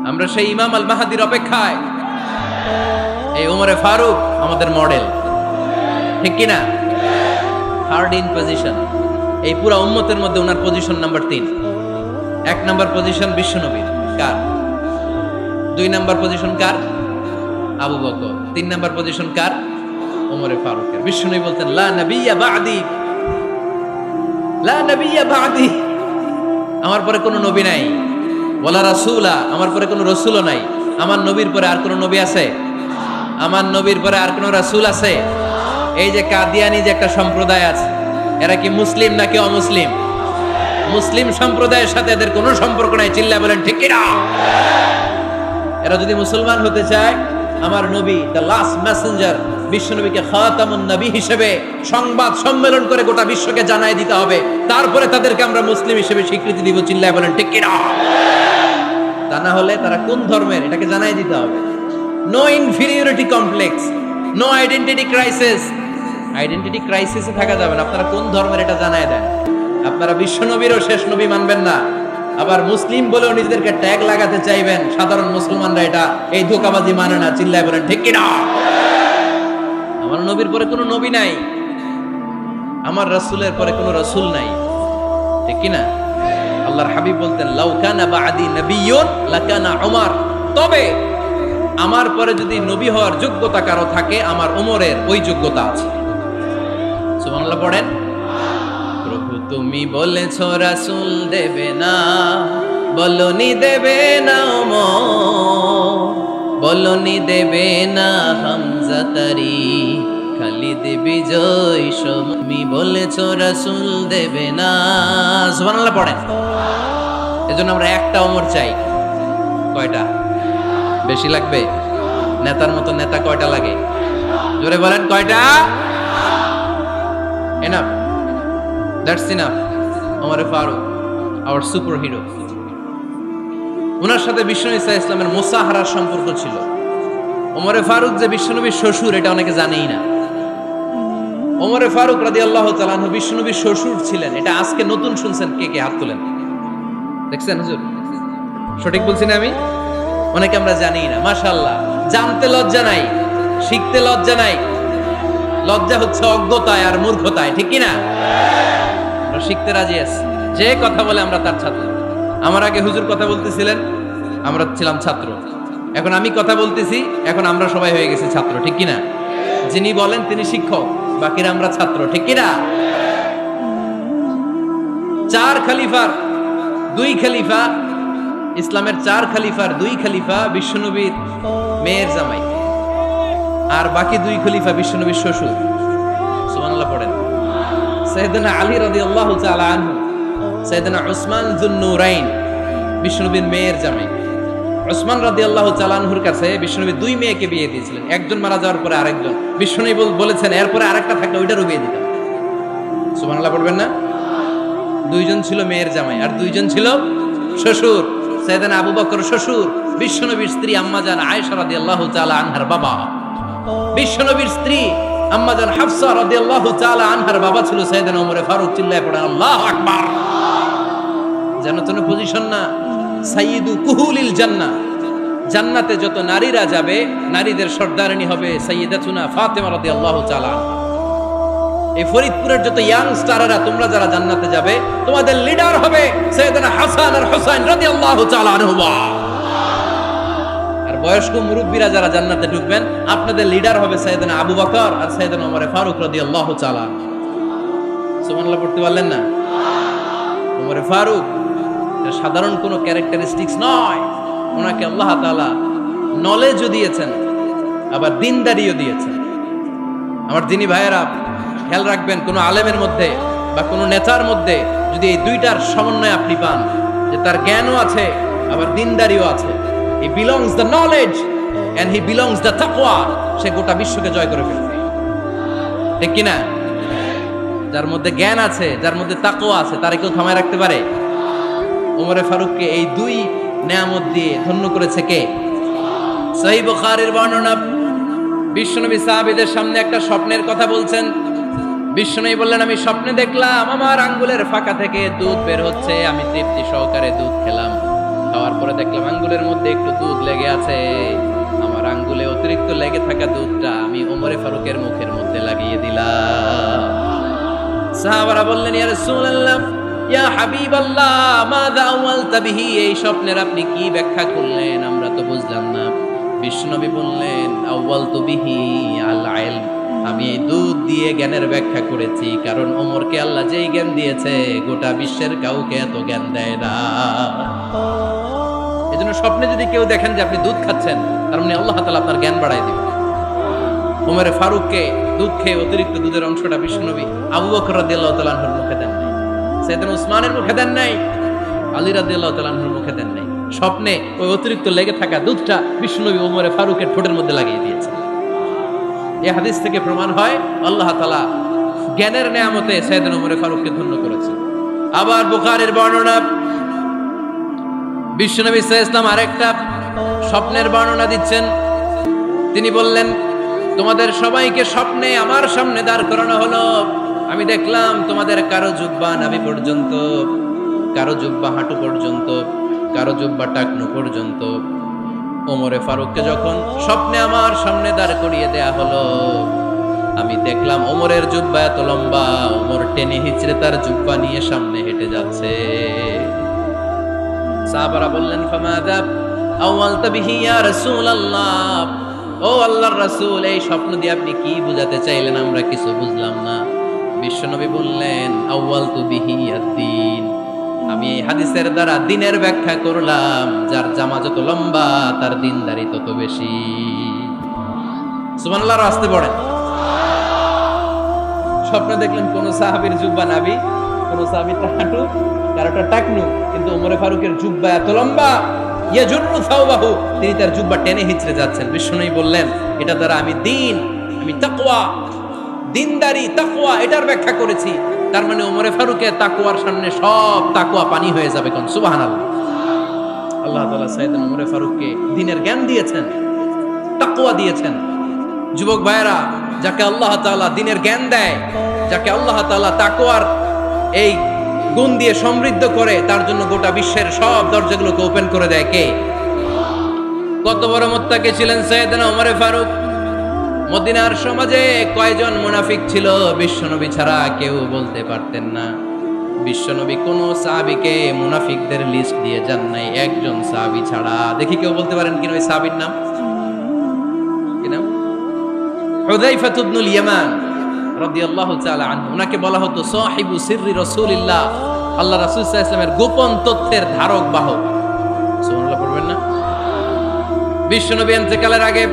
আমরা সেই ইমাম আল মাহাদির অপেক্ষায়। এই উমরে ফারুক আমাদের মডেল, ঠিক কি না? থার্ড ইন পজিশন এই পুরা উম্মতের মধ্যে ওনার পজিশন নাম্বার 3। 1 নাম্বার পজিশন বিশ্বনবীর, কার? 2 নাম্বার পজিশন কার? আবু বকর। 3 নাম্বার পজিশন কার? ওমরে ফারুকের। বিশ্বনবী বলতেন লা নবিয়্যা বা'দি, লা নবিয়্যা বা'দি, আমার পরে কোনো নবী নাই। ওয়ালা রাসূলা, আমার পরে কোনো রাসূলও নাই। আমার নবীর পরে আর কোনো নবী আছে? আমার নবীর পরে আর কোনো রাসূল আছে? এই যে কাদিয়ানি যে একটা সম্প্রদায় আছে, এরা কি মুসলিম নাকি অমুসলিম? মুসলিম সম্প্রদায়ের সাথে এদের কোনো সম্পর্ক নাই, চিল্লা বলেন ঠিক কি না? এরা যদি মুসলমান হতে চায়, আমার নবী দ্য লাস্ট মেসেঞ্জার বিশ্বনবীকে খাতামুন নবী হিসেবে সংবাদ সম্মেলন করে গোটা বিশ্বকে জানাই দিতে হবে, তারপরে তাদেরকে আমরা মুসলিম হিসেবে স্বীকৃতি দিব, চিল্লা বলেন ঠিক কি না? তা না হলে তারা কোন ধর্মের এটাকে জানাই দিতে হবে। No inferiority complex, no identity crisis. Identity ক্রাইসিসে থাকা যাবে না। আপনারা কোন ধর্মের এটা জানায় দেন। আপনারা বিশ্বনবীরও শেষ নবী মানবেন না, আবার মুসলিম বলেও নিজেদেরকে ট্যাগ লাগাতে চাইবেন। সাধারণ মুসলমানরা এটা এই ধোঁকাবাজি মানে না, চিল্লায় বলেন ঠিক কি না? আমার নবীর পরে কোনো নবী নাই, আমার রাসূলের পরে কোনো রাসূল নাই, ঠিক কি না? আল্লাহর হাবিব বলতেন লাউ কানা বা'দি নাবিয়্যুন লাকানা উমর, তবে আমার পরে যদি নবী হওয়ার যোগ্যতা কারো থাকে, আমার ওমরের ওই যোগ্যতা আছে। সুবহানাল্লাহ পড়েন। প্রভু তুমি বলেছো রাসূল দেবে না, বলনি দেবে না ওমর, বলনি দেবে না হামজা তারি, খালিদ বিজয় তুমি বলেছো রাসূল দেবে না। সুবহানাল্লাহ পড়েন। এজন্য আমরা একটা ওমর চাই। কয়টা? বেশি লাগবে? নেতার মতো নেতা কয়টা লাগে? জোরে বলেন কয়টা? Enough, that's enough. ওমর ফারুক আওয়ার সুপার হিরো। ওনার সাথে বিশ্বনবী সাল্লাল্লাহু আলাইহি ওয়াসাল্লামের মুসাহারার সম্পর্ক ছিল। ওমর ফারুক যে বিশ্বনবীর শ্বশুর, এটা অনেকে জানেই না। ওমর ফারুক রাদিয়াল্লাহু তাআলা আনহু বিশ্বনবীর শ্বশুর ছিলেন। এটা আজকে নতুন শুনছেন, কে কে হাত তোলেন? দেখছেন হুজুর? সঠিক বলছি না আমি? অনেকে আমরা জানি না। মাশাআল্লাহ, জানতে লজ্জা নাই, শিখতে লজ্জা নাই। লজ্জা হচ্ছে অজ্ঞতায় আর মূর্খতায়, ঠিক কি না? আমরা শিখতে রাজি আছি। যে কথা বলে আমরা তার ছাত্র। আমার আগে হুজুর কথা বলতেছিলেন, আমরা ছিলাম ছাত্র। এখন আমি কথা বলতেছি, এখন আমরা সবাই হয়ে গেছি ছাত্র, ঠিক কি না? যিনি বলেন তিনি শিক্ষক, বাকিরা আমরা ছাত্র, ঠিক কি না? 4 খলিফার 2 খলিফা, ইসলামের 4 খলিফার 2 খলিফা বিশ্বনবীর মেয়ের জামাই, আর বাকি 2 খলিফা বিশ্বনবীর শ্বশুর। সুবহানাল্লাহ পড়েন। সাইয়েদনা আলী রাদিয়াল্লাহু তাআলা আনহু, সাইয়েদনা উসমান যুন-নূরাইন বিশ্বনবীর মেয়ের জামাই। উসমান রাদিয়াল্লাহু তাআলা আনহুর কাছে বিশ্বনবী 2 মেয়েকে বিয়ে দিয়েছিলেন। একজন মারা যাওয়ার পরে আরেকজন। বিশ্বনবী বলেছেন এরপরে আরেকটা থাকলে ওইটারও বিয়ে দিতাম। সুবহানাল্লাহ পড়বেন না? 2 জন ছিল মেয়ের জামাই আর 2 জন ছিল শ্বশুর। সাইয়েদনা আবু বকর শ্বশুর, বিশ্বনবীর স্ত্রী আম্মাজান আয়েশা রাদিয়াল্লাহু তাআলা আনহার বাবা। বিশ্বনবীর স্ত্রী আম্মাজান হাফসা রাদিয়াল্লাহু তাআলা আনহার বাবা ছিল সাইয়েদনা ওমর ফারুক। চিল্লায় পড়েন আল্লাহু আকবার। জানো তো পজিশন না? সাইয়্যিদু কুহুলিল জান্নাহ, জান্নাতে যত নারীরা যাবে, নারীদের সর্দারিনী হবে সাইয়্যিদাতুনা ফাতেমা রাদিয়াল্লাহু তাআলা। এই ফরিদপুরের যত ইয়াং স্টাররা, তোমরা যারা জান্নাতে যাবে, তোমাদের লিডার হবে সাইয়েদনা হাসান আর হুসাইন রাদিয়াল্লাহু তাআলা আনহুমা। আর বয়স্ক মুরব্বীরা যারা জান্নাতে ঢুকবেন, আপনাদের লিডার হবে সাইয়েদনা আবু বকর আর সাইয়েদনা ওমর ফারুক রাদিয়াল্লাহু তাআলা। সুবহানাল্লাহ পড়তে পারলেন না? ওমরে ফারুক এটা সাধারণ কোনো ক্যারেক্টারিস্টিক্স নয়, ওনাকে আল্লাহ তাআলা নলেজও দিয়েছেন, আবার দিনদারিও দিয়েছেন। আমার দিনী ভাইয়েরা খেয়াল রাখবেন, কোনো আলেমের মধ্যে বা কোনো নেতার মধ্যে যদি এই দুইটার সমন্বয় আপনি পান, যে তার জ্ঞানও আছে আবার দিনদারিও আছে, he belongs the knowledge and he belongs the তাকওয়া, সে গোটা বিশ্বকে জয় করে ফেলবে, ঠিক কিনা? যার মধ্যে জ্ঞান আছে, যার মধ্যে তাকওয়া আছে, তারে কেউ থামায় রাখতে পারে? ওমরে ফারুককে এই দুই নেয়ামত দিয়ে ধন্য করেছে কে? সহিহ বুখারীর বর্ণনা, বিশ্বনবী সাহাবীদের সামনে একটা স্বপ্নের কথা বলছেন। বিশ্বনবী বললেন, আমি স্বপ্নে দেখলাম আমার আঙ্গুলের ফাঁকা থেকে দুধ বের হচ্ছে, আমি তৃপ্তি সহকারে দুধ খেলাম। খাওয়ার পরে দেখলাম আঙ্গুলের মধ্যে একটু দুধ লেগে আছে। আমার আঙ্গুলে অতিরিক্ত লেগে থাকা দুধটা আমি ওমরে ফারুকের মুখের মধ্যে লাগিয়ে দিলাম। সাহাবারা বললেন, ইয়া রাসূলুল্লাহ, ইয়া হাবিবাল্লাহ, মাযা আওয়ালতা বিহি, এই স্বপ্নের আপনি কি ব্যাখ্যা করলেন, আমরা তো বুঝলাম না। বিশ্বনবী বললেন, আওয়ালতু বিহি আল ইলম, আমি এই দুধ দিয়ে জ্ঞানের ব্যাখ্যা করেছি, কারণ ওমরকে আল্লাহ যেই জ্ঞান দিয়েছে গোটা বিশ্বের কাউকে এত জ্ঞান দেয় না। এজন্য স্বপ্নে যদি কেউ দেখেন যে আপনি দুধ খাচ্ছেন, তার মানে আল্লাহ তাআলা আপনার জ্ঞান বাড়ায় দিবেন। ওমরে ফারুককে দুধ খেয়ে অতিরিক্ত দুধের অংশটা বিশ্বনবী আবু বকর রাদিয়াল্লাহু তাআলা আনহুর মুখে দেন নাই, সাইয়েদনা উসমানের মুখে দেন নাই, আলী রাদিয়াল্লাহু তাআলা আনহুর মুখে দেন নাই। স্বপ্নে ওই অতিরিক্ত লেগে থাকা দুধটা বিশ্বনবী ওমরে ফারুকের ঠোঁটের মধ্যে লাগিয়ে দিয়েছেন। এই হাদিস থেকে প্রমাণ হয় আল্লাহ তাআলা জ্ঞানের নেয়ামতে সাইয়েদনা ওমরে ফারুককে ধন্য করেছেন। আবার বুখারীর বর্ণনা, বিশ্বনবী সাল্লাল্লাহু আলাইহি ওয়াসাল্লাম আরেকটা স্বপ্নের বর্ণনা দিচ্ছেন। তিনি বললেন, তোমাদের সবাইকে স্বপ্নে আমার সামনে দাঁড় করানো হলো। আমি দেখলাম তোমাদের কারো জুব্বা নাভি পর্যন্ত, কারো জুব্বা হাঁটু পর্যন্ত, কারো জুব্বা টাকনু পর্যন্ত। ওমরে ফারুককে যখন স্বপ্নে আমার সামনে দাঁড় করিয়ে দেয়া হলো, আমি দেখলাম ওমরের জুব্বা এত লম্বা, ওমর টেনে হিচড়ে তার জুব্বা নিয়ে সামনে হেঁটে যাচ্ছে। সাহাবারা বললেন, ফামাযা আওয়ালতা বিহি ইয়া রাসূলুল্লাহ, ও আল্লাহর রাসূল, এই স্বপ্ন দিয়ে আপনি কি বুঝাতে চাইলেন, আমরা কিছু বুঝলাম না। বিশ্বনবী বললেন, আউয়ালতু বিহি আদ-দীন, আমি এই হাদিসের দ্বারা দ্বীনের ব্যাখ্যা করলাম, যার জামা যত লম্বা তার দ্বীনদারি তত বেশি। সুবহানাল্লাহ, আসতে পড়েন। স্বপ্নে দেখলেন কোন সাহাবীর জুব্বা নাভি, কোন সাহাবীর হাঁটু, কারোটা টাকনু, কিন্তু ওমরে ফারুকের জুব্বা এত লম্বা, ইয়াজুরু সাওবাহু, তিনি তার জুব্বা টেনে হিচড়ে যাচ্ছেন। বিশ্বনবী বললেন, এটা দ্বারা আমি দ্বীন, আমি তাকওয়া, দ্বীনদারি, তাকওয়া, এটার ব্যাখ্যা করেছি। তার মানে ওমরে ফারুকের তাকওয়ার সামনে সব তাকওয়া পানি হয়ে যাবে। কোন সুবহানাল্লাহ। আল্লাহ তাআলা সাইয়েদনা ওমরে ফারুককে দ্বীনের জ্ঞান দিয়েছেন, তাকওয়া দিয়েছেন। যুবক ভাইরা, যাকে আল্লাহ তাআলা দ্বীনের জ্ঞান দেয়, যাকে আল্লাহ তাআলা তাকওয়ার এই গুণ দিয়ে সমৃদ্ধ করে, তার জন্য গোটা বিশ্বের সব দরজাগুলোকে ওপেন করে দেয় কে? কত বড় মুত্তাকি ছিলেন সাইয়েদনা ওমরে ফারুক। মদিনার সমাজে কয়জন মুনাফিক ছিল বিশ্বনবী ছাড়া কেউ বলতে পারতেন না। বিশ্বনবী কোন সাহাবীকে মুনাফিকদের লিস্ট দিয়ে যান নাই, একজন সাহাবী ছাড়া। দেখি কেউ বলতে পারেন কিনা ওই সাহাবীর নাম? কি নাম? হুযায়ফা ইবনুল ইয়ামান রাদিয়াল্লাহু তাআলা আনহু। উনাকে বলা হতো সাহিবু সিররি রাসূলিল্লাহ, আল্লাহ রাসূল সাল্লাল্লাহু আলাইহি ওয়াসাল্লামের গোপন তথ্যের ধারক বাহক। সুবহানাল্লাহ পড়বেন না? বিশ্বনবী ইন্তেকালের আগে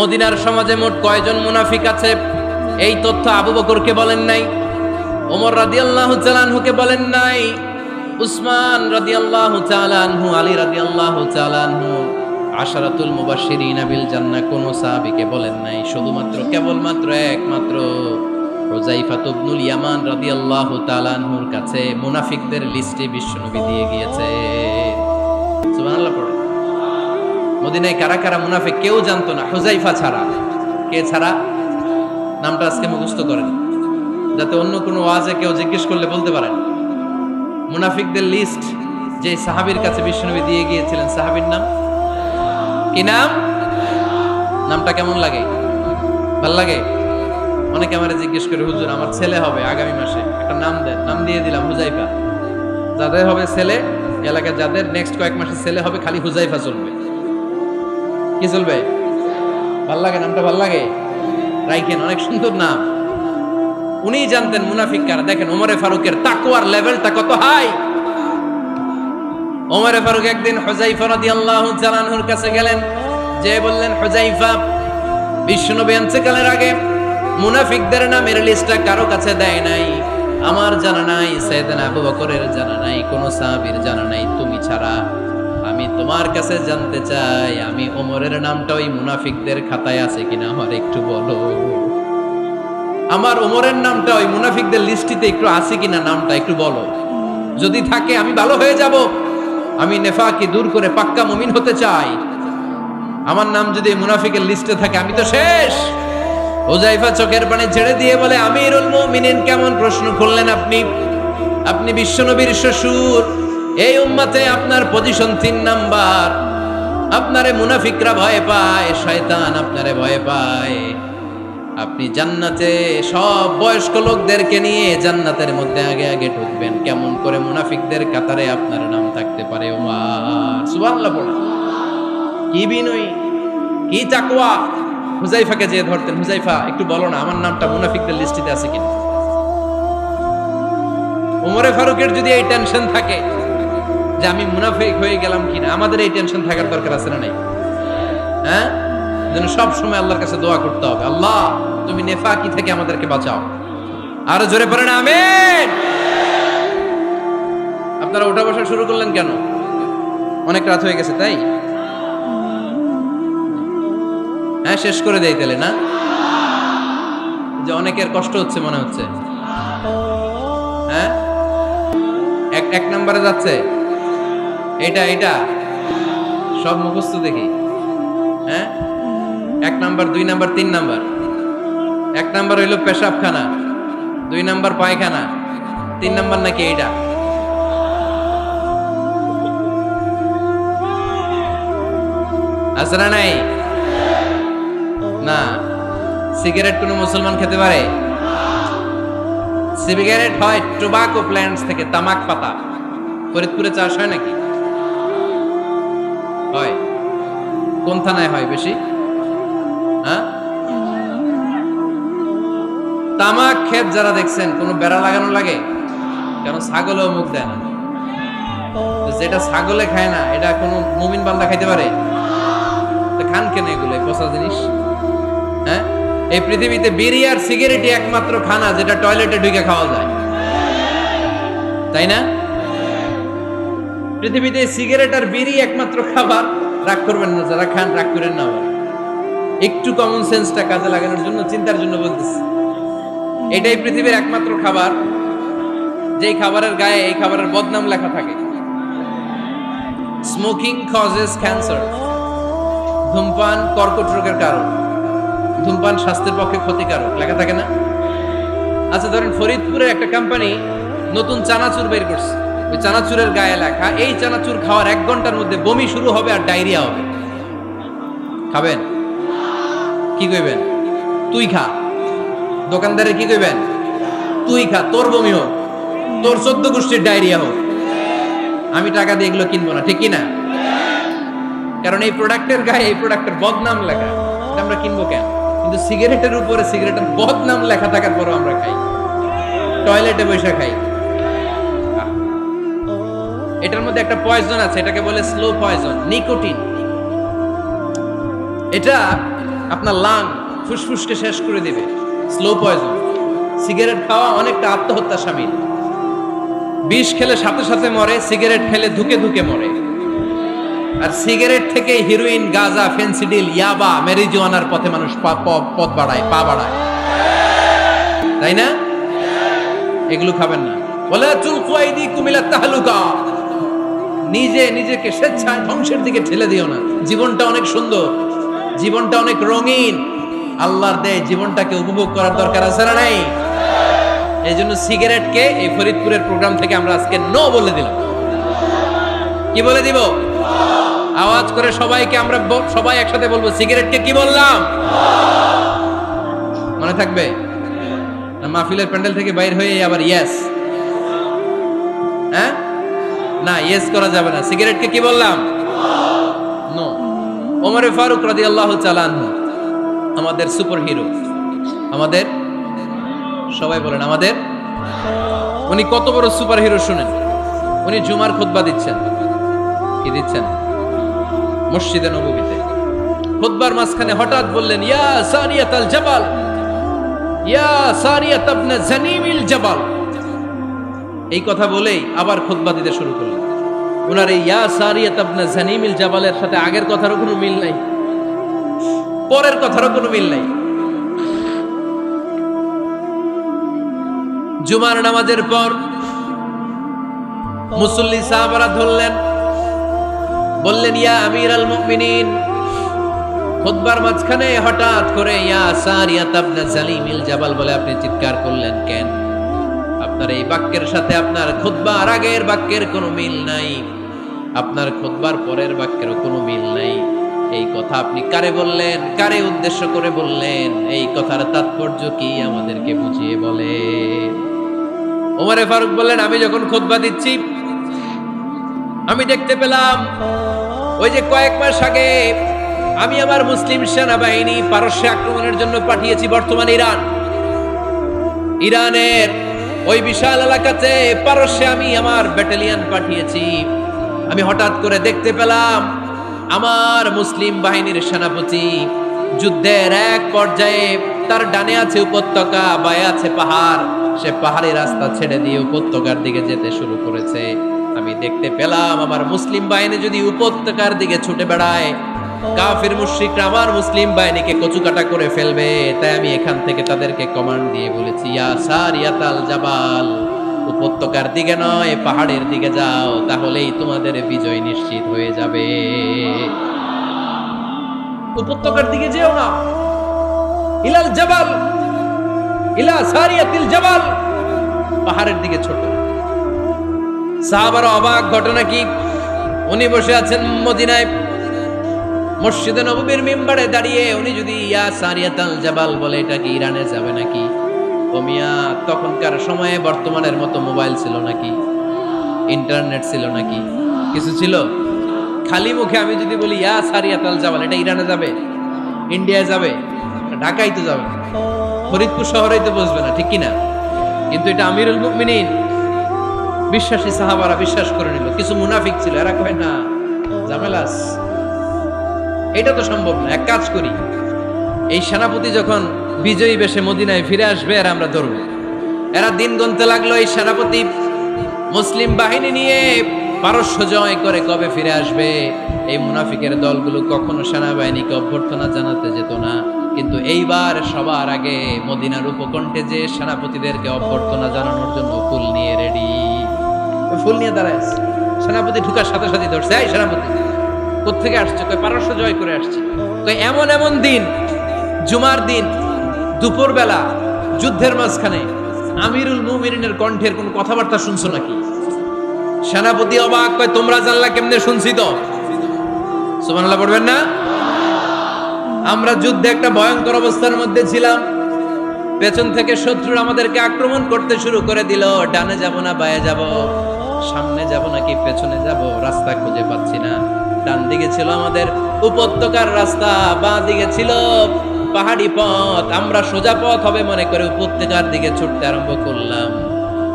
মদিনার সমাজে মোট কয়জন মুনাফিক আছে, এই তথ্য আবু বকরকে বলেন নাই, ওমর রাদিয়াল্লাহু তাআলা আনহুকে বলেন নাই, উসমান রাদিয়াল্লাহু তাআলা আনহু, আলী রাদিয়াল্লাহু তাআলা আনহু, আশারাতুল মুবাশশিরিনা বিল জান্নাহ কোন সাহাবীকে বলেন নাই। শুধুমাত্র কেবলমাত্র একমাত্র হুযায়ফা ইবনুল ইয়ামান রাদিয়াল্লাহু তাআলা আনহুর কাছে মুনাফিকদের লিস্টে বিশ্বনবী দিয়ে গিয়েছে। সুবহানাল্লাহ পড়ে। মদিনায় কারা কারা মুনাফিক কেউ জানতো না, হুযায়ফা ছাড়া। কে ছাড়া? নামটা আজকে মুখস্থ করেন, যাতে অন্য কোনো ওয়াজে কেউ জিজ্ঞেস করলে বলতে পারেন। মুনাফিকদের লিস্ট যে সাহাবীর কাছে বিশ্বনবী দিয়ে গিয়েছিলেন, সাহাবীর নাম কি? নাম? নামটা কেমন লাগে? ভাল লাগে? অনেকে আমারে জিজ্ঞেস করে, হুজুর আমার ছেলে হবে আগামী মাসে, একটা নাম দেন। নাম দিয়ে দিলাম হুযায়ফা। যাদের হবে ছেলে, এলাকায় যাদের নেক্সট কয়েক মাসে ছেলে হবে, খালি হুযায়ফা চলবে। কি চলবে? ভাল লাগে? নামটা ভাল লাগে? রাইখেন, অনেক সুন্দর নাম। উনিই জানতেন মুনাফিক কারা। দেখেন ওমরে ফারুকের তাকওয়ার লেভেলটা কত হাই। ওমরে ফারুক একদিন হুযায়ফা রাদিয়াল্লাহু তাআলা আনহুর কাছে গেলেন, যে বললেন, হুযায়ফা, বিশ্বনবী ইন্তেকালের আগে মুনাফিকদের নামের লিস্টটা কারো কাছে দেয় নাই, আমার জানা নাই, সাইয়েদনা আবু বকরের জানা নাই, কোন সাহাবীর জানা নাই, তুমি ছাড়া। আমি তোমার কাছে জানতে চাই, আমি ওমরের নামটা ওই মুনাফিকদের খাতায় আছে কিনা আমার একটু বলো। আমার ওমরের নামটা ওই মুনাফিকদের লিস্টিতে একটু আছে কিনা, নামটা একটু বলো। যদি থাকে আমি ভালো হয়ে যাব, আমি নেফাকি দূর করে পাক্কা মুমিন হতে চাই। আমার নাম যদি মুনাফিকের লিস্টে থাকে আমি তো শেষ। হুযায়ফা চোখের পানি ছেড়ে দিয়ে বলে, আমিরুল মুমিনিন, কেমন প্রশ্ন করলেন আপনি? আপনি বিশ্বনবীর শ্বশুর, এই উম্মতে আপনার পজিশন 3 নাম্বার। আপনারে মুনাফিকরা ভয় পায়, শয়তান আপনারে ভয় পায়। আপনি জান্নাতে সব বয়স্ক লোকদেরকে নিয়ে জান্নাতের মধ্যে আগে আগে ঢুকবেন, কেমন করে মুনাফিকদের কাতারে আপনার নাম থাকতে পারে? ওমর, সুবহানাল্লাহ পড়ে। কি বিনয়ী, কি তাকওয়া। হুযায়ফাকে যে ধরতেন, হুযায়ফা একটু বলো না আমার নামটা মুনাফিকদের লিস্টিতে আছে কিনা। ওমরে ফারুকের যদি এই টেনশন থাকে যে আমি মুনাফিক হয়ে গেলাম কিনা, আমাদের এই টেনশন থাকার দরকার আছে না নাই? হ্যাঁ, যেন সব সময় আল্লাহর কাছে দোয়া করতে হবে, আল্লাহ তুমি নেফাকি থেকে আমাদেরকে বাঁচাও। আরো জোরে পড়েন আমিন। আপনারা ওঠা বসা শুরু করলেন কেন? অনেক রাত হয়ে গেছে তাই? হ্যাঁ, শেষ করে দেই তাহলে না? যে অনেকের কষ্ট হচ্ছে মনে হচ্ছে। হ্যাঁ, এক নম্বরে যাচ্ছে এটা সব মুখস্থ দেখি। হ্যাঁ, 1 নাম্বার, 2 নাম্বার, 3 নাম্বার। 1 নাম্বার হইল পেশাবখানা, 2 নাম্বার পায়খানা, 3 নাম্বার নাকি এইটা। আছে না নাই? না। সিগারেট কোন মুসলমান খেতে পারে? সিগারেট হয় টোবাকো প্ল্যান্টস থেকে, তামাক পাতা। ফরিদপুরে চাষ হয় নাকি? হয়। কোন থানায় হয় বেশি? হ্যাঁ, তামাক ক্ষেত যারা দেখছেন, কোন বেড়া লাগানো লাগে? কারণ ছাগলেও মুখ দেয় না। যেটা ছাগলে খায় না, এটা কোন মুমিন বান্দা খাইতে পারে? খান কেন এগুলো পচা জিনিস? হ্যাঁ, এই পৃথিবীতে বিড়ি আর সিগারেটই একমাত্র খানা যেটা টয়লেটে ঢুকে খাওয়া যায়, তাই না? পৃথিবীতে সিগারেট আর বিড়ি একমাত্র খাবার। রাগ করবেন না যারা খান, রাগ করেন না। একটু কমন সেন্সটা কাজে লাগানোর জন্য, চিন্তার জন্য বলতেছি। এটাই পৃথিবীর একমাত্র খাবার যেই খাবারের গায়ে এই খাবারের বদনাম লেখা থাকে। স্মোকিং কজেস ক্যান্সার, ধূমপান কর্কট রোগের কারণ, ধূমপান স্বাস্থ্যের পক্ষে ক্ষতিকারক লেখা থাকে না? আচ্ছা ধরেন ফরিদপুরের একটা কোম্পানি নতুন চানাচুর বের করছে, ওই চানাচুরের গায়ে লেখা, এই চানাচুর খাওয়ার 1 ঘন্টার মধ্যে বমি শুরু হবে আর ডায়রিয়া হবে। খাবেন? কি কইবেন? তুই খা। দোকানদারে কি কইবেন? তুই খা, তোর বমি হোক, তোর 14 গোষ্ঠীর ডায়রিয়া হোক, আমি টাকা দিয়ে এগুলো কিনবো না, ঠিক কি না? কারণ এই প্রোডাক্টের গায়ে এই প্রোডাক্টের বদনাম লেখা, এটা আমরা কিনবো কেন? কিন্তু সিগারেটের উপরে সিগারেটের বদনাম লেখা থাকার পরও আমরা খাই, টয়লেটে বসে খাই। এটার মধ্যে একটা পয়জন আছে, এটাকে বলে স্লো পয়জন, নিকোটিন। এটা আপনার লাং, ফুসফুসকে শেষ করে দিবে। Slow poison. সিগারেট খাওয়া অনেকটা আত্মহত্যা শামিল। বিষ খেলে সাথে সাথে মরে, সিগারেট খেলে ধুকে ধুকে মরে। আর সিগারেট থেকে হিরোইন, গাঁজা, ফেন্সিডিল, ইয়াবা, ম্যারিজুয়ানার পথে মানুষ পথ বাড়ায়, পা বাড়ায়, তাই না? এগুলো খাবেন না। বলে তুলকু আইদিকুম ইলা তাহলুকা, নিজেকে স্বেচ্ছায় ধ্বংসের দিকে ঠেলে দিও না। জীবনটা অনেক সুন্দর, জীবনটা অনেক রঙিন, আল্লাহর দেয় জীবনটাকে উপভোগ করার দরকার আছে না নাই? এই জন্য সিগারেটকে এই ফরিদপুরের প্রোগ্রাম থেকে আমরা আজকে নো বলে দিলাম। কি বলে দিব? আওয়াজ করে সবাইকে আমরা সবাই একসাথে বলবো, সিগারেটকে কি বললাম? মনে থাকবে? মাহফিলের প্যান্ডেল থেকে বাইর হয়ে আবার ইয়েস, হ্যাঁ না, ইয়েস করা যাবে না। সিগারেটকে কি বললাম? নো। ওমর ফারুক রাদিয়াল্লাহু তাআলা আনহু আমাদের সুপার হিরো, আমাদের সবাই বলেন আমাদের। উনি কত বড় সুপার হিরো শুনেন। উনি জুমার খুতবা দিচ্ছেন। কি দিচ্ছেন? মসজিদে নববীতে। খুতবার মাঝখানে হঠাৎ বললেন, ইয়া সারিয়াতাল জাবাল, ইয়া সারিয়াত ইবনে জানিমিল জাবাল। এই কথা বলেই আবার খুতবা দিতে শুরু করলেন। ওনার এই ইয়া সারিয়াত ইবনে জানিমিল জাবালের সাথে আগের কথারও কোনো মিল নাই, পরের কথারও কোনো মিল নাই। জুমার নামাজের পর মুসল্লি সাহাবারা ধরলেন, বললেন, ইয়া আমিরাল মুমিনিন। খুতবার মাঝখানে হঠাৎ করে ইয়া সারিয়াত ইবনে জানিমিল জাবাল বলে আপনি চিৎকার করলেন কেন? আপনার এই বাক্যের সাথে আপনার খুতবার আগের বাক্যের কোনো মিল নাই, আপনার খুতবার পরের বাক্যেরও কোনো মিল নাই। এই কথা আপনি কারে বললেন? কারে উদ্দেশ্য করে বললেন? এই কথার তাৎপর্য কি আমাদেরকে বুঝিয়ে বলে। ওমরে ফারুক বললেন, আমি যখন খুতবা দিচ্ছি আমি দেখতে পেলাম ওই যে কয়েক মাস আগে আমি আমার মুসলিম সেনাবাহিনী পারস্যে আক্রমণের জন্য পাঠিয়েছি, বর্তমান ইরানের ওই বিশাল এলাকাতে পারস্যে আমি আমার ব্যাটালিয়ন পাঠিয়েছি। আমি হঠাৎ করে দেখতে পেলাম আমার মুসলিম বাহিনীর সেনাপতি যুদ্ধের এক পর্যায়ে তার ডানে আছে উপত্যকা, বায়ে আছে পাহাড়। সে পাহাড়ি রাস্তা ছেড়ে দিয়ে উপত্যকার দিকে যেতে শুরু করেছে। আমি দেখতে পেলাম আমার মুসলিম বাহিনী যদি উপত্যকার দিকে ছুটে বেড়ায়, কাফির মুশরিকরা আমার মুসলিম বাহিনীকে কচুকাটা করে ফেলবে। তাই আমি এখান থেকে তাদেরকে কমান্ড দিয়ে বলেছি, ইয়া সারিয়াতাল জাবাল, উপত্যকার দিকে নয় পাহাড়ের দিকে যাও, তাহলেই তোমাদের বিজয় নিশ্চিত হয়ে যাবে। উপত্যকার দিকে যেও না, ইলাল জাবাল, ইলা সারিয়াতিল জাবাল, পাহাড়ের দিকে ছোট। সাহাবারা অবাক। ঘটনা কি? উনি বসে আছেন মদিনায় মসজিদে নববীর মিম্বারে দাঁড়িয়ে। উনি যদি ইয়া সারিয়াতাল জাবাল বলে, এটা কি ইরানে যাবে নাকি? ও মিয়া, তখনকার সময়ে বর্তমানের মতো মোবাইল ছিল নাকি? ইন্টারনেট ছিল নাকি? কিছু ছিল? খালি মুখে আমি যদি বলি ইয়া সারিয়াতাল জাবাল, এটা ইরানে যাবে, ইন্ডিয়ায় যাবে, ঢাকায় তো যাবে, ফরিদপুর শহরেই তো বসবে না, ঠিক কিনা? কিন্তু এটা আমিরুল মুমিনিন বিশ্বাসী সাহাবারা বিশ্বাস করে নিল। কিছু মুনাফিক ছিল, এরা কয় না, জামেলাস, এটা তো সম্ভব না। এক কাজ করি, এই সেনাপতি যখন বিজয়ী বেশে মদিনায় ফিরে আসবে আর আমরা ধরবো। এরা দিন গুনতে লাগলো, এই সেনাপতি মুসলিম বাহিনী নিয়ে পারস্য জয় করে কবে ফিরে আসবে। এই মুনাফিকের দলগুলো কখনো সেনাবাহিনীকে অভ্যর্থনা জানাতে যেত না, কিন্তু এইবার সবার আগে মদিনার উপকণ্ঠে যে সেনাপতিদেরকে অভ্যর্থনা জানানোর জন্য ফুল নিয়ে রেডি। ফুল নিয়ে দাঁড়ায় সেনাপতি ঢুকার সাথে সাথে ধরছে, এই সেনাপতি কোত্থেকে আসছে? কই পারস্য জয় করে আসছে। কই এমন এমন দিন, জুমার দিন দুপুর বেলা যুদ্ধের মাঝখানে আমিরুল মুমিনিনের কণ্ঠের কোন কথাবার্তা শুনছো নাকি? সেনাপতি অবাক। কয় তোমরা জানলা কেমনে? শুনছি তো। সুবহানাল্লাহ পড়বেন না? আমরা যুদ্ধে একটা ভয়ঙ্কর অবস্থার মধ্যে ছিলাম। পেছন থেকে শত্রুরা আমাদেরকে আক্রমণ করতে শুরু করে দিল। ডানে যাব না বায়ে যাব, সামনে যাব নাকি পেছনে যাব, রাস্তা খুঁজে পাচ্ছি না। ডান দিকে ছিল আমাদের উপত্যকার রাস্তা, বাঁ দিকে ছিল পাহাড়ি পথ। আমরা সোজা পথ হবে মনে করে উপত্যকার দিকে ছুটতে আরম্ভ করলাম।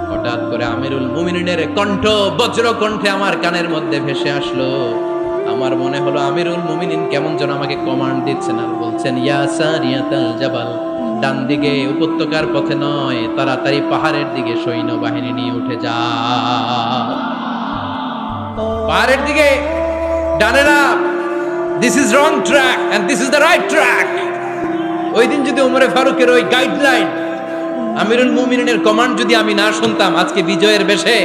হঠাৎ করে আমিরুল মুমিনিনের কণ্ঠ বজ্র কণ্ঠে আমার কানের মধ্যে ভেসে আসলো। আমার মনে হলো আমিরুল মুমিনিন কেমন যেন আমাকে কমান্ড দিচ্ছেন আর বলছেন, ইয়া সারিয়াতাল জাবাল, ডান দিকে উপত্যকার পথে নয়, তাড়াতাড়ি পাহাড়ের দিকে সৈন্যবাহিনী নিয়ে উঠে যা। পাহাড়ের দিকে, ডানে না। This is wrong track and this is the right track. ওই দিন যদি ওমরে ফারুকের ওই গাইডলাইন, আমিরুল মুমিনিনের কমান্ড যদি আমি না শুনতাম, আজকে বিজয়ের বেশে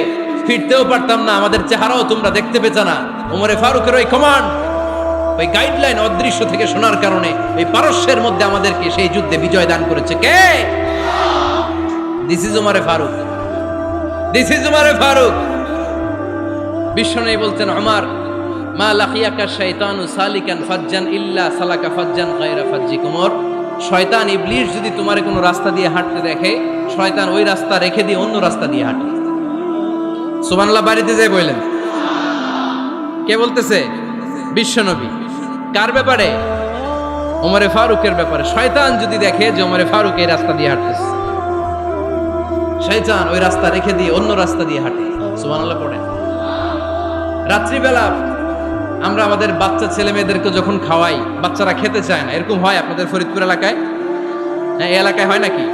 ফিরতেও পারতাম না, আমাদের চেহারাও তোমরা দেখতে পেতে না। ওমরে ফারুকের ওই কমান্ড, ওই গাইডলাইন অদৃশ্য থেকে শোনার কারণে ওই পারস্যের মধ্যে আমাদেরকে সেই যুদ্ধে বিজয় দান করেছে কে? দিস ইজ ওমরে ফারুক, দিস ইজ ওমরে ফারুক। বিশ্বনবী বলতেন, ওমর, মা লাকিয়াকা শাইতানু সালিকান ফাজ্জান ইল্লা সালাকা ফাজ্জান গায়রা ফাজ্জিক। ওমর, শয়তান ইবলিস যদি তোমারে কোনো রাস্তা দিয়ে হাঁটতে দেখে, শয়তান ওই রাস্তা রেখে দিয়ে অন্য রাস্তা দিয়ে হাঁটে। সুবহানাল্লাহ বাড়িতে যাই বললেন। কে বলতেছে? বিশ্বনবী। কার ব্যাপারে? ওমরে ফারুকের ব্যাপারে। শয়তান যদি দেখে যে ওমরে ফারুক এই রাস্তা দিয়ে হাঁটতেছে, শয়তান ওই রাস্তা রেখে দিয়ে অন্য রাস্তা দিয়ে হাঁটে। সুবহানাল্লাহ পড়েন। রাত্রিবেলা আমরা আমাদের বাচ্চা ছেলে মেয়েদেরকে যখন খাওয়াই, বাচ্চারা খেতে চায় না, এরকম হয় আপনাদের ফরিদপুর এলাকায়? হ্যাঁ, এই এলাকায় হয় নাকি?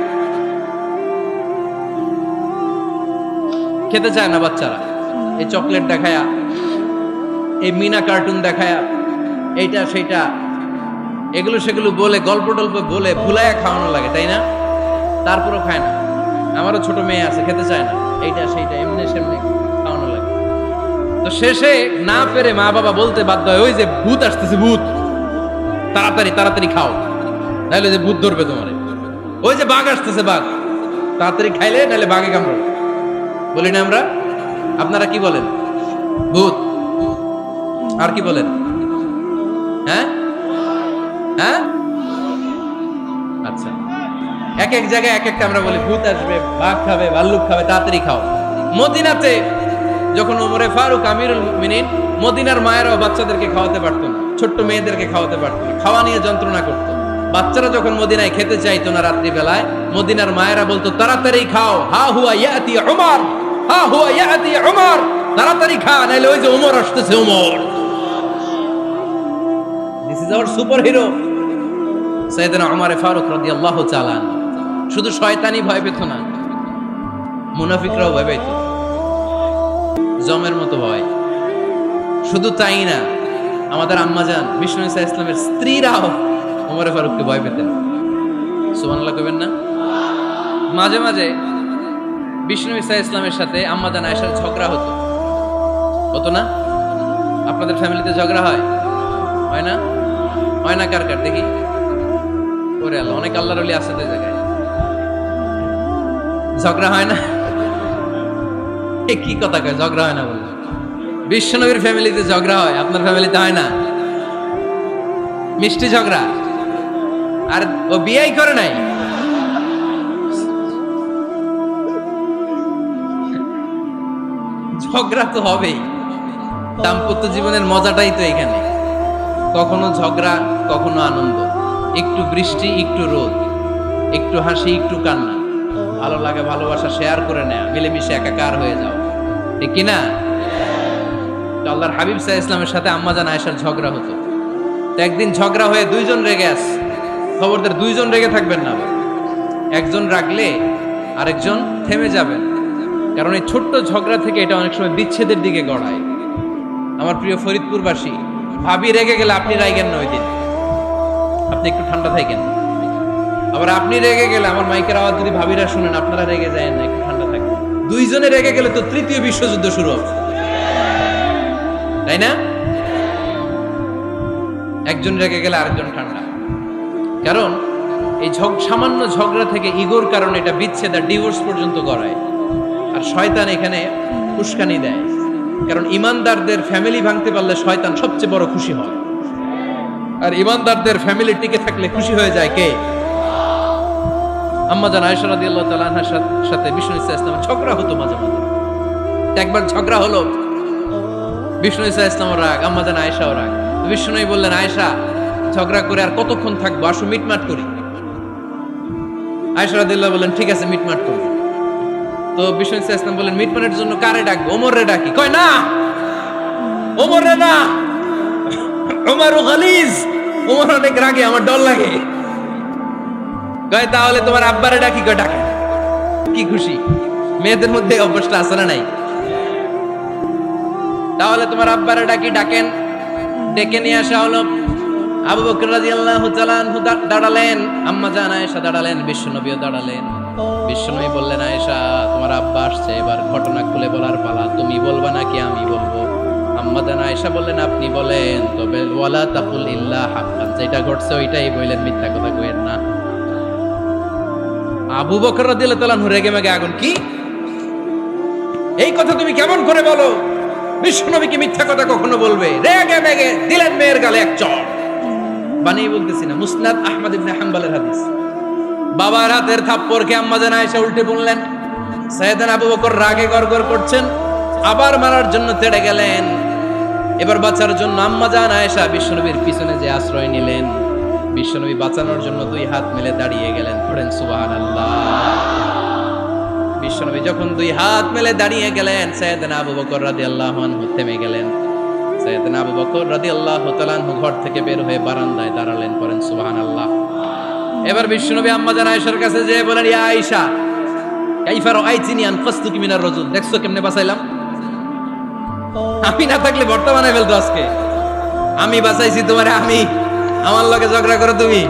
খেতে চায় না বাচ্চারা, এই চকলেট দেখায়া, এই মিনা কার্টুন দেখায়া, এইটা সেইটা এগুলো সেগুলো বলে, গল্প টল্প বলে ভুলায়া খাওয়ানো লাগে, তাই না? তারপরও খায় না। আমারও ছোট মেয়ে আছে, খেতে চায় না, এইটা সেইটা এমনি সেমনি খাওয়ানো লাগে। তো শেষে না পেরে মা বাবা বলতে বাধ্য হয়, ওই যে ভূত আসতেছে, ভূত, তাড়াতাড়ি তাড়াতাড়ি খাও, নাহলে যে ভূত ধরবে তোমারে। ওই যে বাঘ আসতেছে, বাঘ, তাড়াতাড়ি খাইলে নাহলে বাঘে কামড়াবে। বলি না আমরা? আপনারা কি বলেন? ভূত। আর কি বলেন? হ্যাঁ হ্যাঁ, আচ্ছা, এক এক জায়গায় এক একটা আমরা বলি, ভূত আসবে, বাঘ খাবে, ভাল্লুক খাবে, তাড়াতাড়ি খাও। মদিনাতে যখন ওমরে ফারুক আমিরুল মুমিনিন, মদিনার মায়েরাও বাচ্চাদেরকে খাওয়াতে পারতো না, ছোট্ট মেয়েদেরকে খাওয়াতে পারতো না, খাওয়া নিয়ে যন্ত্রণা করতো। বাচ্চারা যখন মদিনায় খেতে চাইতো না রাত্রি বেলায়, মদিনার মায়েরা বলতো তাড়াতাড়ি খাও, হা হুয়া ইয়াতি উমর, হা হুয়া ইয়াতি উমর, তাড়াতাড়ি খা, নাইলে ওই যে ওমর আসতেছে, ওমর। This is our super hero সাইয়েদনা উমর ফারুক রাদিয়াল্লাহু তাআলা। শুধু শয়তানি ভয় পেত না, মুনাফিকরাও ভয় পেত, জমের মতো ভয়। শুধু তাই না, আমাদের আম্মাজান বিষ্ণু ইসা ইসলামের স্ত্রীরাও ওমর ফারুককে ভয় পেতেন। সুবহানাল্লাহ কইবেন না? মাঝে মাঝে বিষ্ণু ইসা ইসলামের সাথে আম্মাজান আয়েশার ঝগড়া হতো, হতো না? আপনাদের ফ্যামিলিতে ঝগড়া হয়? হয় না? হয় না? কার কার দেখি? ওরে আল্লাহ, অনেক আল্লাহর ওলি আছে তো জায়গায়। ঝগড়া হয় না? কি কথা কয়, ঝগড়া হয় না বলে? বিশ্বনবীর ফ্যামিলিতে ঝগড়া হয়, আপনার ফ্যামিলিতে হয় না? মিষ্টি ঝগড়া। আর ও বিয়েই করে নাই। ঝগড়া তো হবেই, দাম্পত্য জীবনের মজাটাই তো এখানে। কখনো ঝগড়া, কখনো আনন্দ, একটু বৃষ্টি, একটু রোদ, একটু হাসি, একটু কান্না, ভালো লাগে, ভালোবাসা শেয়ার করে নেয়া, মিলেমিশে একাকার হয়ে যাও, ঠিক কিনা? আল্লাহর হাবিব সাল্লাল্লাহু আলাইহি ওয়াসাল্লামের সাথে আম্মাজান আয়েশার ঝগড়া হতো। তো একদিন ঝগড়া হয়ে দুইজন রেগে আছে। খবরদার দুইজন রেগে থাকবেন না, একজন রাগলে আরেকজন থেমে যাবেন, কারণ এই ছোট্ট ঝগড়া থেকে এটা অনেক সময় বিচ্ছেদের দিকে গড়ায়। আমার প্রিয় ফরিদপুরবাসী, ভাবি রেগে গেলে আপনি রাইগেন না, ওই দিন আপনি একটু ঠান্ডা থাকেন। আবার আপনি রেগে গেলে, আমার মাইকের আওয়াজ যদি ভাবিরা শুনেন, আপনারা রেগে যায় না, একটু ঠান্ডা থাকেন। দুইজনে রেগে গেলে তো তৃতীয় বিশ্বযুদ্ধ শুরু হবে, তাই না? একজন রেগে গেলে আরেকজন ঠান্ডা। কারণ এই সামান্য ঝগড়া থেকে ইগোর কারণে এটা বিচ্ছেদ আর ডিভোর্স পর্যন্ত গড়ায়। আর শয়তান এখানে উস্কানি দেয়, কারণ ইমানদারদের ফ্যামিলি ভাঙতে পারলে শয়তান সবচেয়ে বড় খুশি হয়। আর ইমানদারদের ফ্যামিলি টিকে থাকলে খুশি হয়ে যায় কে? আম্মাজান আয়েশা রাদিয়াল্লাহু তাআলা আনহার সাথে বিষ্ণু ইসা ইসলামের ঝগড়া হতো মাঝে মাঝে। একবার ঝগড়া হলো, বিষ্ণু ইসা ইসলামের রাগ, আম্মাজান আয়েশাও রাগ। বিষ্ণুই বললেন, আয়েশা, ঝগড়া করে আর কতক্ষণ থাকবো, আসো মিটমাট করি। আয়েশা রাদিয়াল্লাহু বললেন, ঠিক আছে, মিটমাট করি। তো বিষ্ণু ইসা ইসলাম বললেন, মিটমাটের জন্য কারে ডাকবো? ওমর রে ডাকি। কয় না, ওমর রে না, ওমর গালিজ, ওমর অনেক রাগে, আমার ডর লাগে। কয় তাহলে তোমার আব্বারে ডাকি। কয় ডাকেন। কি খুশি! মেয়েদের মধ্যে অভ্যাসটা আছে না নাই? তাহলে তোমার আব্বারে ডাকি, ডাকেন। ডেকে নিয়ে আসা হলো। আবু বকর রাদিয়াল্লাহু তাআলা আনহু দাঁড়ালেন, আম্মাজান আয়েশা দাঁড়ালেন, বিশ্বনবীও দাঁড়ালেন। বিশ্বনবী বললেন, আয়েশা, তোমার আব্বা আসছে, এবার ঘটনা খুলে বলার পালা, তুমি বলবা নাকি আমি বলবো? আম্মাজান আয়েশা বললেন, আপনি বলেন, তবে ওয়ালা তাকুল ইল্লা হাক্কান, যেটা ঘটছে ওইটাই বললেন, মিথ্যা কথা কইেন না। আবু বকর রাদিয়াল্লাহু তাআলা রেগে মেগে আগুন। কি এই কথা তুমি কেমন করে বলো? বিশ্বনবীকে মিথ্যা কথা কখনো বলবে? রেগে মেগে দিলেন মেয়ের গালে এক চড়। বানিয়ে বলতেছি না, মুসনাদ আহমদ ইবনে হাম্বলের হাদিস। বাবার হাতের থাপ্পড়কে আম্মাজান আয়েশা উল্টে বললেন। সাইয়েদনা আবু বকর রাগে গড়গড় করছেন, আবার মারার জন্য তেড়ে গেলেন। এবার বাঁচার জন্য আম্মাজান আয়েশা বিশ্বনবীর পিছনে যে আশ্রয় নিলেন, বিশ্বনবী বাঁচানোর জন্য দুই হাত মেলে দাঁড়িয়ে গেলেন। পড়েন সুবহানাল্লাহ। বিশ্বনবী যখন দুই হাত মেলে দাঁড়িয়ে গেলেন, সাইয়েদনা আবু বকর রাদিয়াল্লাহু আনহু থেমে গেলেন। সাইয়েদনা আবু বকর রাদিয়াল্লাহু তাআলা আনহু ঘর থেকে বের হয়ে বারান্দায় দাঁড়ালেন, পড়েন সুবহানাল্লাহ। এবার বিশ্বনবী আম্মা জান আয়েশার কাছে যেয়ে বলেন, ইয়া আয়েশা কাইফা রাআইতিনি আনকাসতুকি মিনার রাজুল, দেখছো কেমনে বাঁচাইলাম? আমি না থাকলে ভর্তা বানাই ফেলতো আজকে। আমি বাঁচাইছি তোমারে, আমি আমার লগে ঝগড়া করো তুমি।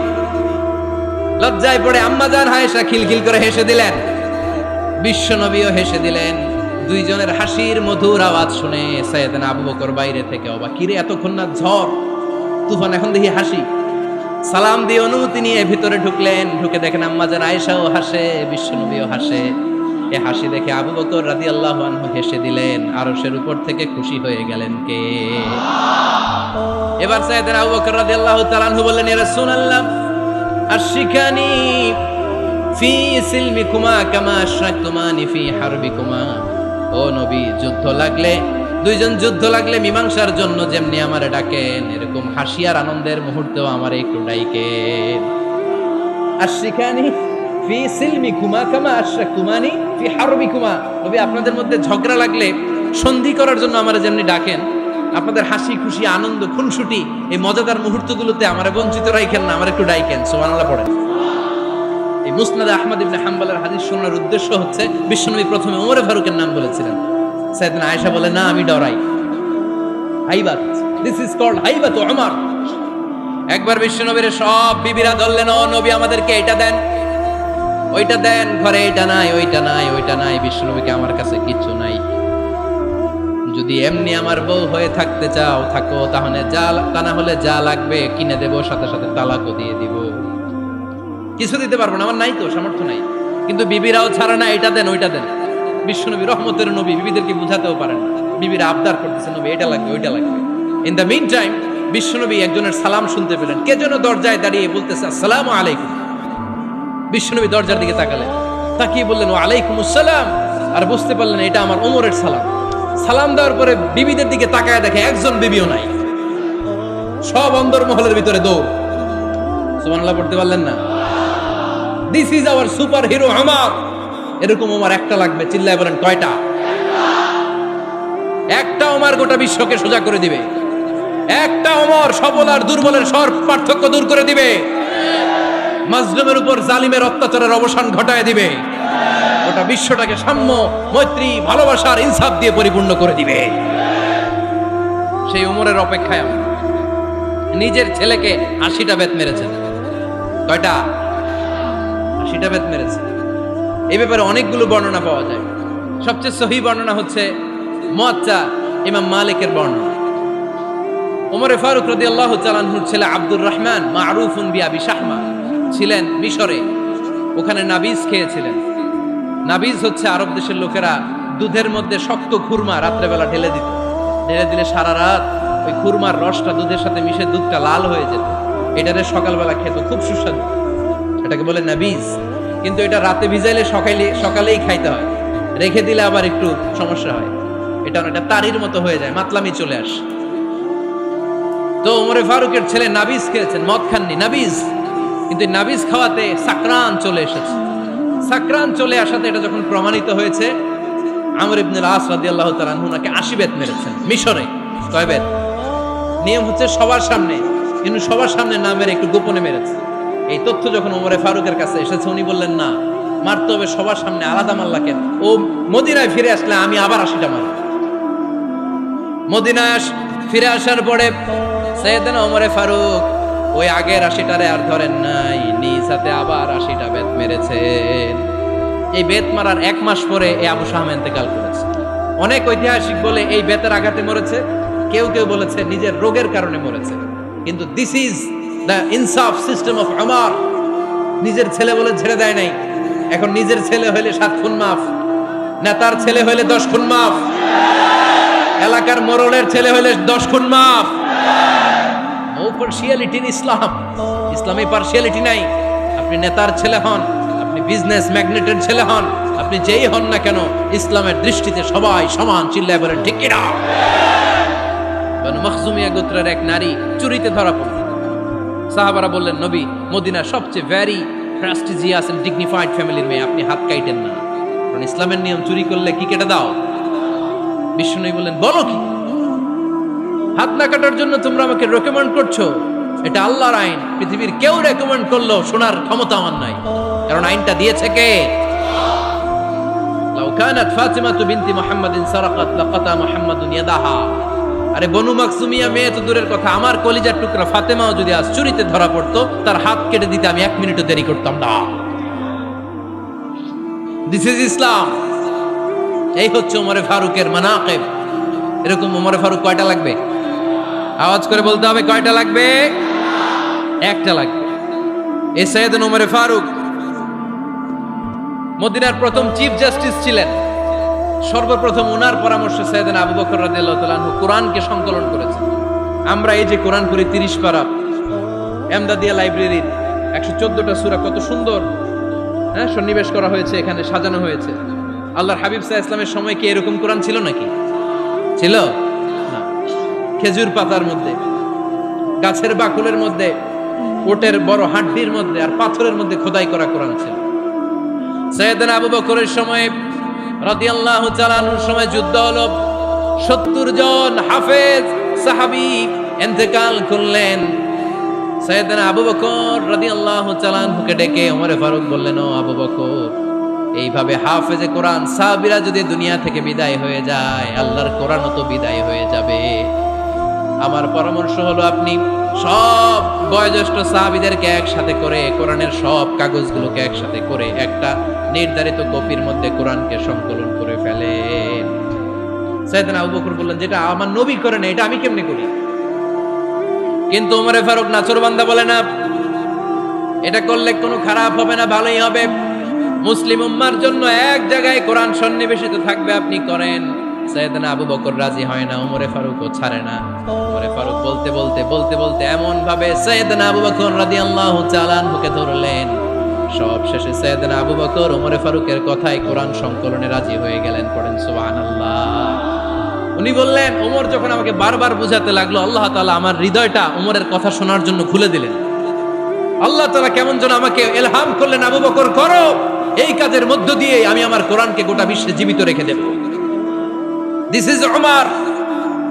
লজ্জায় পড়ে আম্মা জান আয়েশা খিলখিল করে হেসে দিলেন, বিশ্বনবীও হেসে দিলেন। দুইজনের হাসির মধুর আওয়াজ শুনে সাইয়েদনা আবু বকর বাইরে থেকে অবাক, কিরে এতক্ষণ না ঝড় তুফান, এখন দেখি হাসি। সালাম দিয়ে অনুমতি নিয়ে ভিতরে ঢুকলেন, ঢুকে দেখেন আম্মা জান আয়েশাও হাসে, বিশ্বনবীও হাসে। এ হাসি দেখে আবু বকর রাদিয়াল্লাহু আনহু হেসে দিলেন, আরশের উপর থেকে খুশি হয়ে গেলেন কে? এবার সাইয়েদনা আবু বকর রাদিয়াল্লাহু তাআলা আনহু বললেন, ইয়া রাসূলুল্লাহ আশরিকানি ফি সিলমিকুমা কামা আশরাকতুমানি ফি হারবিকুমা। ও নবী, যুদ্ধ লাগলে, দুইজন যুদ্ধ লাগলে মীমাংসার জন্য যেমনি আমারে ডাকেন, এরকম হাসি আর আনন্দের মুহূর্তেও আমারে একটু ডাকেন। আশরিকানি ফি সিলমিকুমা কামা আশরাকতুমানি ফি হারবিকুমা। নবী, আপনাদের মধ্যে ঝগড়া লাগলে সন্ধি করার জন্য আমারে যেমনি ডাকেন, আপনাদের হাসি খুশি আনন্দ খুনসুটি এই মজাদার মুহূর্তগুলোতে আমারে বঞ্চিত রাখেন না, আমার একটু ডাকেন। সুবহানাল্লাহ পড়েন। এই মুসনাদ আহমদ ইবনে হাম্বলের হাদিস শোনার উদ্দেশ্য হচ্ছে, বিশ্বনবী প্রথমে ওমরে ফারুকের নাম বলেছিলেন। সাইয়েদনা আয়েশা বলে, না আমি ডরাই, হাইবাত, দিস ইজ কল্ড হাইবাত ওমর। একবার বিশ্বনবীর সব বিবিরা ধরলেন, ও নবী আমাদেরকে এটা দেন, ওইটা দেন, ঘরে এটা নাই, ওইটা নাই, ওইটা নাই। বিশ্বনবীকে, আমার কাছে কিচ্ছু নাই, যদি এমনি আমার বউ হয়ে থাকতে চাও থাকো, তাহলে যা, তা না হলে যা লাগবে কিনে দেবো, সাথে সাথে তালাকও দিয়ে দিব। কিছু দিতে পারবো না, আমার নাই তো, সামর্থ্য নাই। কিন্তু বিবিরাও ছাড়া না, এটা দেন ওইটা দেন। বিশ্বনবী রহমতের নবী, বিবিদেরকে বুঝাতেও পারেন না, বিবিরা আবদার করতেছে, নবী এটা লাগবে ওইটা লাগবে। ইন দ্য মিন টাইম বিশ্বনবী একজনের সালাম শুনতে পেলেন, কে যেন দরজায় দাঁড়িয়ে বলতেছে আসসালামু আলাইকুম। বিশ্বনবী দরজার দিকে তাকালেন, তাকিয়ে বললেন ওয়ালাইকুম আসসালাম, আর বুঝতে পারলেন এটা আমার ওমরের সালাম। সালাম দেওয়ার পরে বিবিদের দিকে তাকায় দেখে একজন বিবিও নাই, সব অন্দরমহলের ভিতরে দৌড়। সুবহানাল্লাহ পড়তে পারলেন না? This is our super hero Omar. এরকম ওমর একটা লাগবে, চিল্লায় বলেন কয়টা? একটা ওমর গোটা বিশ্বকে সোজা করে দিবে। একটা ওমর সবল আর দুর্বলের সব পার্থক্য দূর করে দিবে, মাজলুমের উপর জালিমের অত্যাচারের অবসান ঘটায় দিবে, গোটা বিশ্বটাকে সাম্য, মৈত্রী, ভালোবাসার ইনসাফ দিয়ে পরিপূর্ণ করে দিবে। সেই ওমরের অপেক্ষায় আমরা। নিজের ছেলেকে 80টা বেত মেরেছেন। কয়টা? 80টা বেত মেরেছে। এই ব্যাপারে অনেকগুলো বর্ণনা পাওয়া যায়। সবচেয়ে সহি বর্ণনা হচ্ছে মুয়াত্তা ইমাম মালিকের বর্ণনা। ওমর ফারুক রাদিয়াল্লাহু তাআলা আনহুর ছেলে আব্দুর রহমান মারুফুন বিআবি শাহমা ছিলেন মিশরে, ওখানে নাবিজ খেয়েছিলেন। নাবিজ হচ্ছে আরব দেশের লোকেরা দুধের মধ্যে শক্ত খুরমা রাত্রেবেলা ঢেলে দিত, ঢেলে দিলে সারা রাত ওই খুরমার রসটা দুধের সাথে মিশে দুধটা লাল হয়ে যেত, এটারে সকালবেলা খেত, খুব সুস্বাদু, এটাকে বলে নাবিজ। কিন্তু এটা রাতে ভিজাইলে সকালেই খাইতে হয়, রেখে দিলে আবার একটু সমস্যা হয়, এটা অনেকটা তারির মতো হয়ে যায়, মাতলামি চলে আসে। তো ওমরে ফারুকের ছেলে নাবিজ খেয়েছেন, মদ খাননি, নাবিজ। কিন্তু নাবিজ খাওয়াতে সাকরান চলে এসেছে। সাকরান চলে আসাতে এটা যখন প্রমাণিত হয়েছে, আমর ইবনুল আস রাদিয়াল্লাহু তাআলা আনহু নাকি 80 বেত মেরেছেন মিশরে। কয় বেত? নিয়ম হচ্ছে সবার সামনে, কিন্তু সবার সামনে না মেরে একটু গোপনে মেরেছে। এই তথ্য যখন ওমরে ফারুকের কাছে এসেছে, উনি বললেন না, মারতে হবে সবার সামনে, আলাদা মারলা কেন? ও মদিনায় ফিরে আসলে আমি আবার 80টা মারব। মদিনায় ফিরে আসার পরে সাইয়েদনা ওমরে ফারুক ওই আগের 80টারে আর ধরেন নাই, নিজ হাতে আবার 80টা বেত মেরেছেন। এই বেত মারার 1 মাস পরে এই আবু শাহমা ইন্তেকাল করেছে। অনেক ঐতিহাসিক বলে এই বেতের আঘাতে মরেছে, কেউ কেউ বলেছে নিজের রোগের কারণে মরেছে। কিন্তু দিস ইজ দ্য ইনসাফ সিস্টেম অফ ওমর। নিজের ছেলে বলে ছেড়ে দেয় নাই। এখন নিজের ছেলে হইলে 7 খুন মাফ, নেতার ছেলে হইলে 10 খুন মাফ, এলাকার মোড়লের ছেলে হইলে 10 খুন মাফ। নো পার্সিয়ালিটি ইন ইসলাম। ইসলামে পার্সিয়ালিটি নাই। আপনি নেতার ছেলে হন, আপনি বিজনেস ম্যাগনেটের ছেলে হন, আপনি যেই হন না কেন, ইসলামের দৃষ্টিতে সবাই সমান। চিল্লায় বলেন ঠিক কি না? বনু মখজুমিয়া গোত্রের এক নারী চুরিতে ধরা পড়ল। সাহাবারা বললেন, নবী, মদিনার সবচেয়ে ভেরি প্রেস্টিজিয়াস এন্ড ডিগনিফাইড ফ্যামিলির মেয়ে, আপনি হাত কাইটেন না। কারণ ইসলামের নিয়ম চুরি করলে কি কেটে দাও? বিষ্ণু বললেন, বলো কি? হাত না কাটার জন্য তোমরা আমাকে রেকমেন্ড করছো? এটা আল্লাহর আইন, পৃথিবীর কেউ রেকমেন্ড করলো শোনার ক্ষমতা আমার নাই, কারণ আইনটা দিয়েছে কে? লাউ কানাত ফাতিমাতু বিনতি মুহাম্মাদিন সারাকাত লাকাতা মুহাম্মাদুন ইয়াদাহা। আরে বনু মাকসুমিয়া মেয়ে তো দূরের কথা, আমার কলিজার টুকরা ফাতেমাও যদি আজ চুরিতে ধরা পড়তো, তার হাত কেটে দিতে আমি 1 মিনিটও দেরি করতাম না। দিস ইজ ইসলাম। এই হচ্ছে ওমরে ফারুকের মানাকিব। এরকম ওমরে ফারুক কয়টা লাগবে? আওয়াজ করে বলতে হবে, কয়টা লাগবে? একটা লাগবে। এই সাইয়েদনা ওমরে ফারুক মদিনার প্রথম চিফ জাস্টিস ছিলেন। সর্বপ্রথম ওনার পরামর্শে সাইয়েদনা আবু বকর রাদিয়াল্লাহু তাআলা আনহু কোরআনকে সংকলন করেছেন। আমরা এই যে কোরআন পড়ি 30 পারা, এমদাদিয়া লাইব্রেরির 114টা সূরা, কত সুন্দর সন্নিবেশ করা হয়েছে, এখানে সাজানো হয়েছে। আল্লাহর হাবিব সাল্লাল্লাহু আলাইহি ওয়াসাল্লামের সময় কি এরকম কোরআন ছিল নাকি? ছিল না। খেজুর পাতার মধ্যে, গাছের বাকুলের মধ্যে, ওটের বড় হাড্ডির মধ্যে আর পাথরের মধ্যে খোদাই করা কোরআন ছিল। সাইয়েদনা আবু বকরের সময় রাদিয়াল্লাহু তাআলা আনহুর সময় যুদ্ধ হলো, 70 জন হাফেজ সাহাবী ইন্তেকাল করলেন। সাইয়েদনা আবু বকর রাদিয়াল্লাহু তাআলা আনহুকে ডেকে ওমরে ফারুক বললেন, ও আবু বকর, এইভাবে হাফেজে কোরআন সাহাবীরা যদি দুনিয়া থেকে বিদায় হয়ে যায়, আল্লাহর কোরআনও তো বিদায় হয়ে যাবে। আমার পরামর্শ হলো আপনি সব বয়োজ্যেষ্ঠ সাহাবীদেরকে একসাথে করে কোরআনের সব কাগজগুলোকে একসাথে করে একটা নির্ধারিত কপির মধ্যে কোরআনকে সংকলন করে ফেলেন। সাইয়েদনা আবু বকর বললেন, যেটা আমার নবী করে না, এটা আমি কেমনে করি? কিন্তু ওমরে ফারুক নাচরবান্দা বলে না, এটা করলে কোনো খারাপ হবে না, ভালোই হবে। মুসলিম উম্মার জন্য এক জায়গায় কোরআন সন্নিবেশিত থাকবে, আপনি করেন। সাইয়েদনা আবু বকর রাজি হয় না, ওমরে ফারুকও ছাড়ে না। ওমরে ফারুক বলতে বলতে বলতে বলতে এমন ভাবে সাইয়েদনা আবু বকর রাদিয়াল্লাহু তাআলা আনহুকে ধরলেন, সব শেষে সাইয়েদনা আবু বকর ওমরে ফারুকের কথায় কোরআন সংকলনে রাজি হয়ে গেলেন। পড়েন সুবহানাল্লাহ। উনি বললেন, ওমর যখন আমাকে বারবার বুঝাতে লাগলো, আল্লাহ তাআলা আমার হৃদয়টা ওমরের কথা শোনার জন্য খুলে দিলেন। আল্লাহ তাআলা কেমন যেন আমাকে ইলহাম করলেন, আবু বকর করো, এই কাজের মধ্য দিয়ে আমি আমার কোরআনকে গোটা বিশ্বে জীবিত রেখে দেব। This is Omar.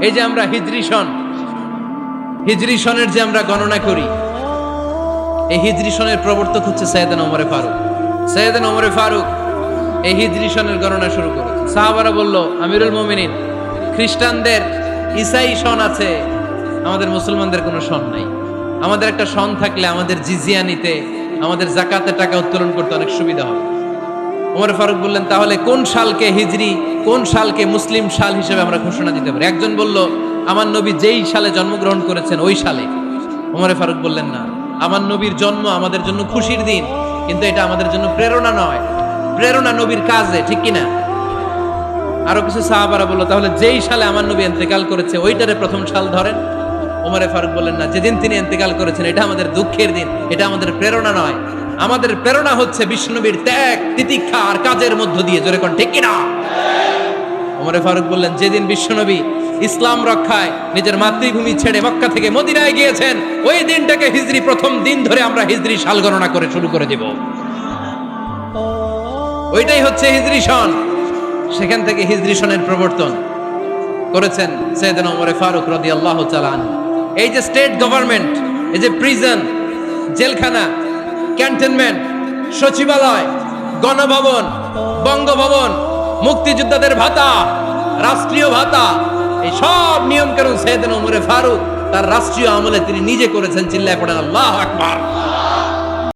এই যে আমরা হিজরি সনের যে আমরা গণনা করি, এই হিজরি সনের প্রবর্তক হচ্ছে সাইয়েদনা ওমরে ফারুক। সাইয়েদনা ওমরে ফারুক এই হিজরি সনের গণনা শুরু করেছে। সাহাবারা বলল, আমিরুল মুমিনিন, খ্রিস্টানদের ঈসাই সন আছে, আমাদের মুসলমানদের কোনো সন নাই। আমাদের একটা সন থাকলে আমাদের জিজিয়া নিতে, আমাদের যাকাতের টাকা উত্তোলন করতে অনেক সুবিধা হবে। ওমর ফারুক বললেন, তাহলে কোন সালকে হিজরি, কোন সালকে মুসলিম সাল হিসেবে আমরা ঘোষণা দিতে পারি? একজন বলল, আমার নবী যেই সালে জন্মগ্রহণ করেছেন ওই সালে। ওমর ফারুক বললেন, না, আমার নবীর জন্ম আমাদের জন্য খুশির দিন, কিন্তু এটা আমাদের জন্য প্রেরণা নয়। প্রেরণা নবীর কাজে, ঠিক কিনা? আরো কিছু সাহাবারা বলল, তাহলে যেই সালে আমার নবী ইন্তেকাল করেছে ওইটারে প্রথম সাল ধরেন। ওমর ফারুক বললেন, না, যেদিন তিনি ইন্তেকাল করেছেন এটা আমাদের দুঃখের দিন, এটা আমাদের প্রেরণা নয়। আমাদের প্রেরণা হচ্ছে বিশ্বনবীর ত্যাগ, তিতিক্ষা আর কাজের মধ্য দিয়ে। জোরে কোন ঠিক কিনা? ওমর ফারুক বললেন, যেদিন বিশ্বনবী ইসলাম রক্ষায় নিজের মাতৃভূমি ছেড়ে মক্কা থেকে মদিনায় গিয়েছেন, ওই দিনটাকে হিজরি প্রথম দিন ধরে আমরা হিজরি সাল গণনা করে শুরু করে দেব। ওইটাই হচ্ছে হিজরি সন। সেখান থেকে হিজরি সনের প্রবর্তন করেছেন সাইয়েদনা ওমর ফারুক রাদিয়াল্লাহু তাআলা আনহু। এই যে স্টেট গভর্নমেন্ট, এই যে প্রিজন, জেলখানা, ক্যান্টনমেন্ট, সচিবালয়, গণভবন, বঙ্গভবন, মুক্তিযোদ্ধাদের ভাতা, রাষ্ট্রীয় ভাতা, এই সব নিয়ম কানুন সাইয়েদনা ওমর ফারুক তার রাষ্ট্রীয় আমলে তিনি নিজে করেছেন। চিল্লায় পড়েন আল্লাহু আকবার।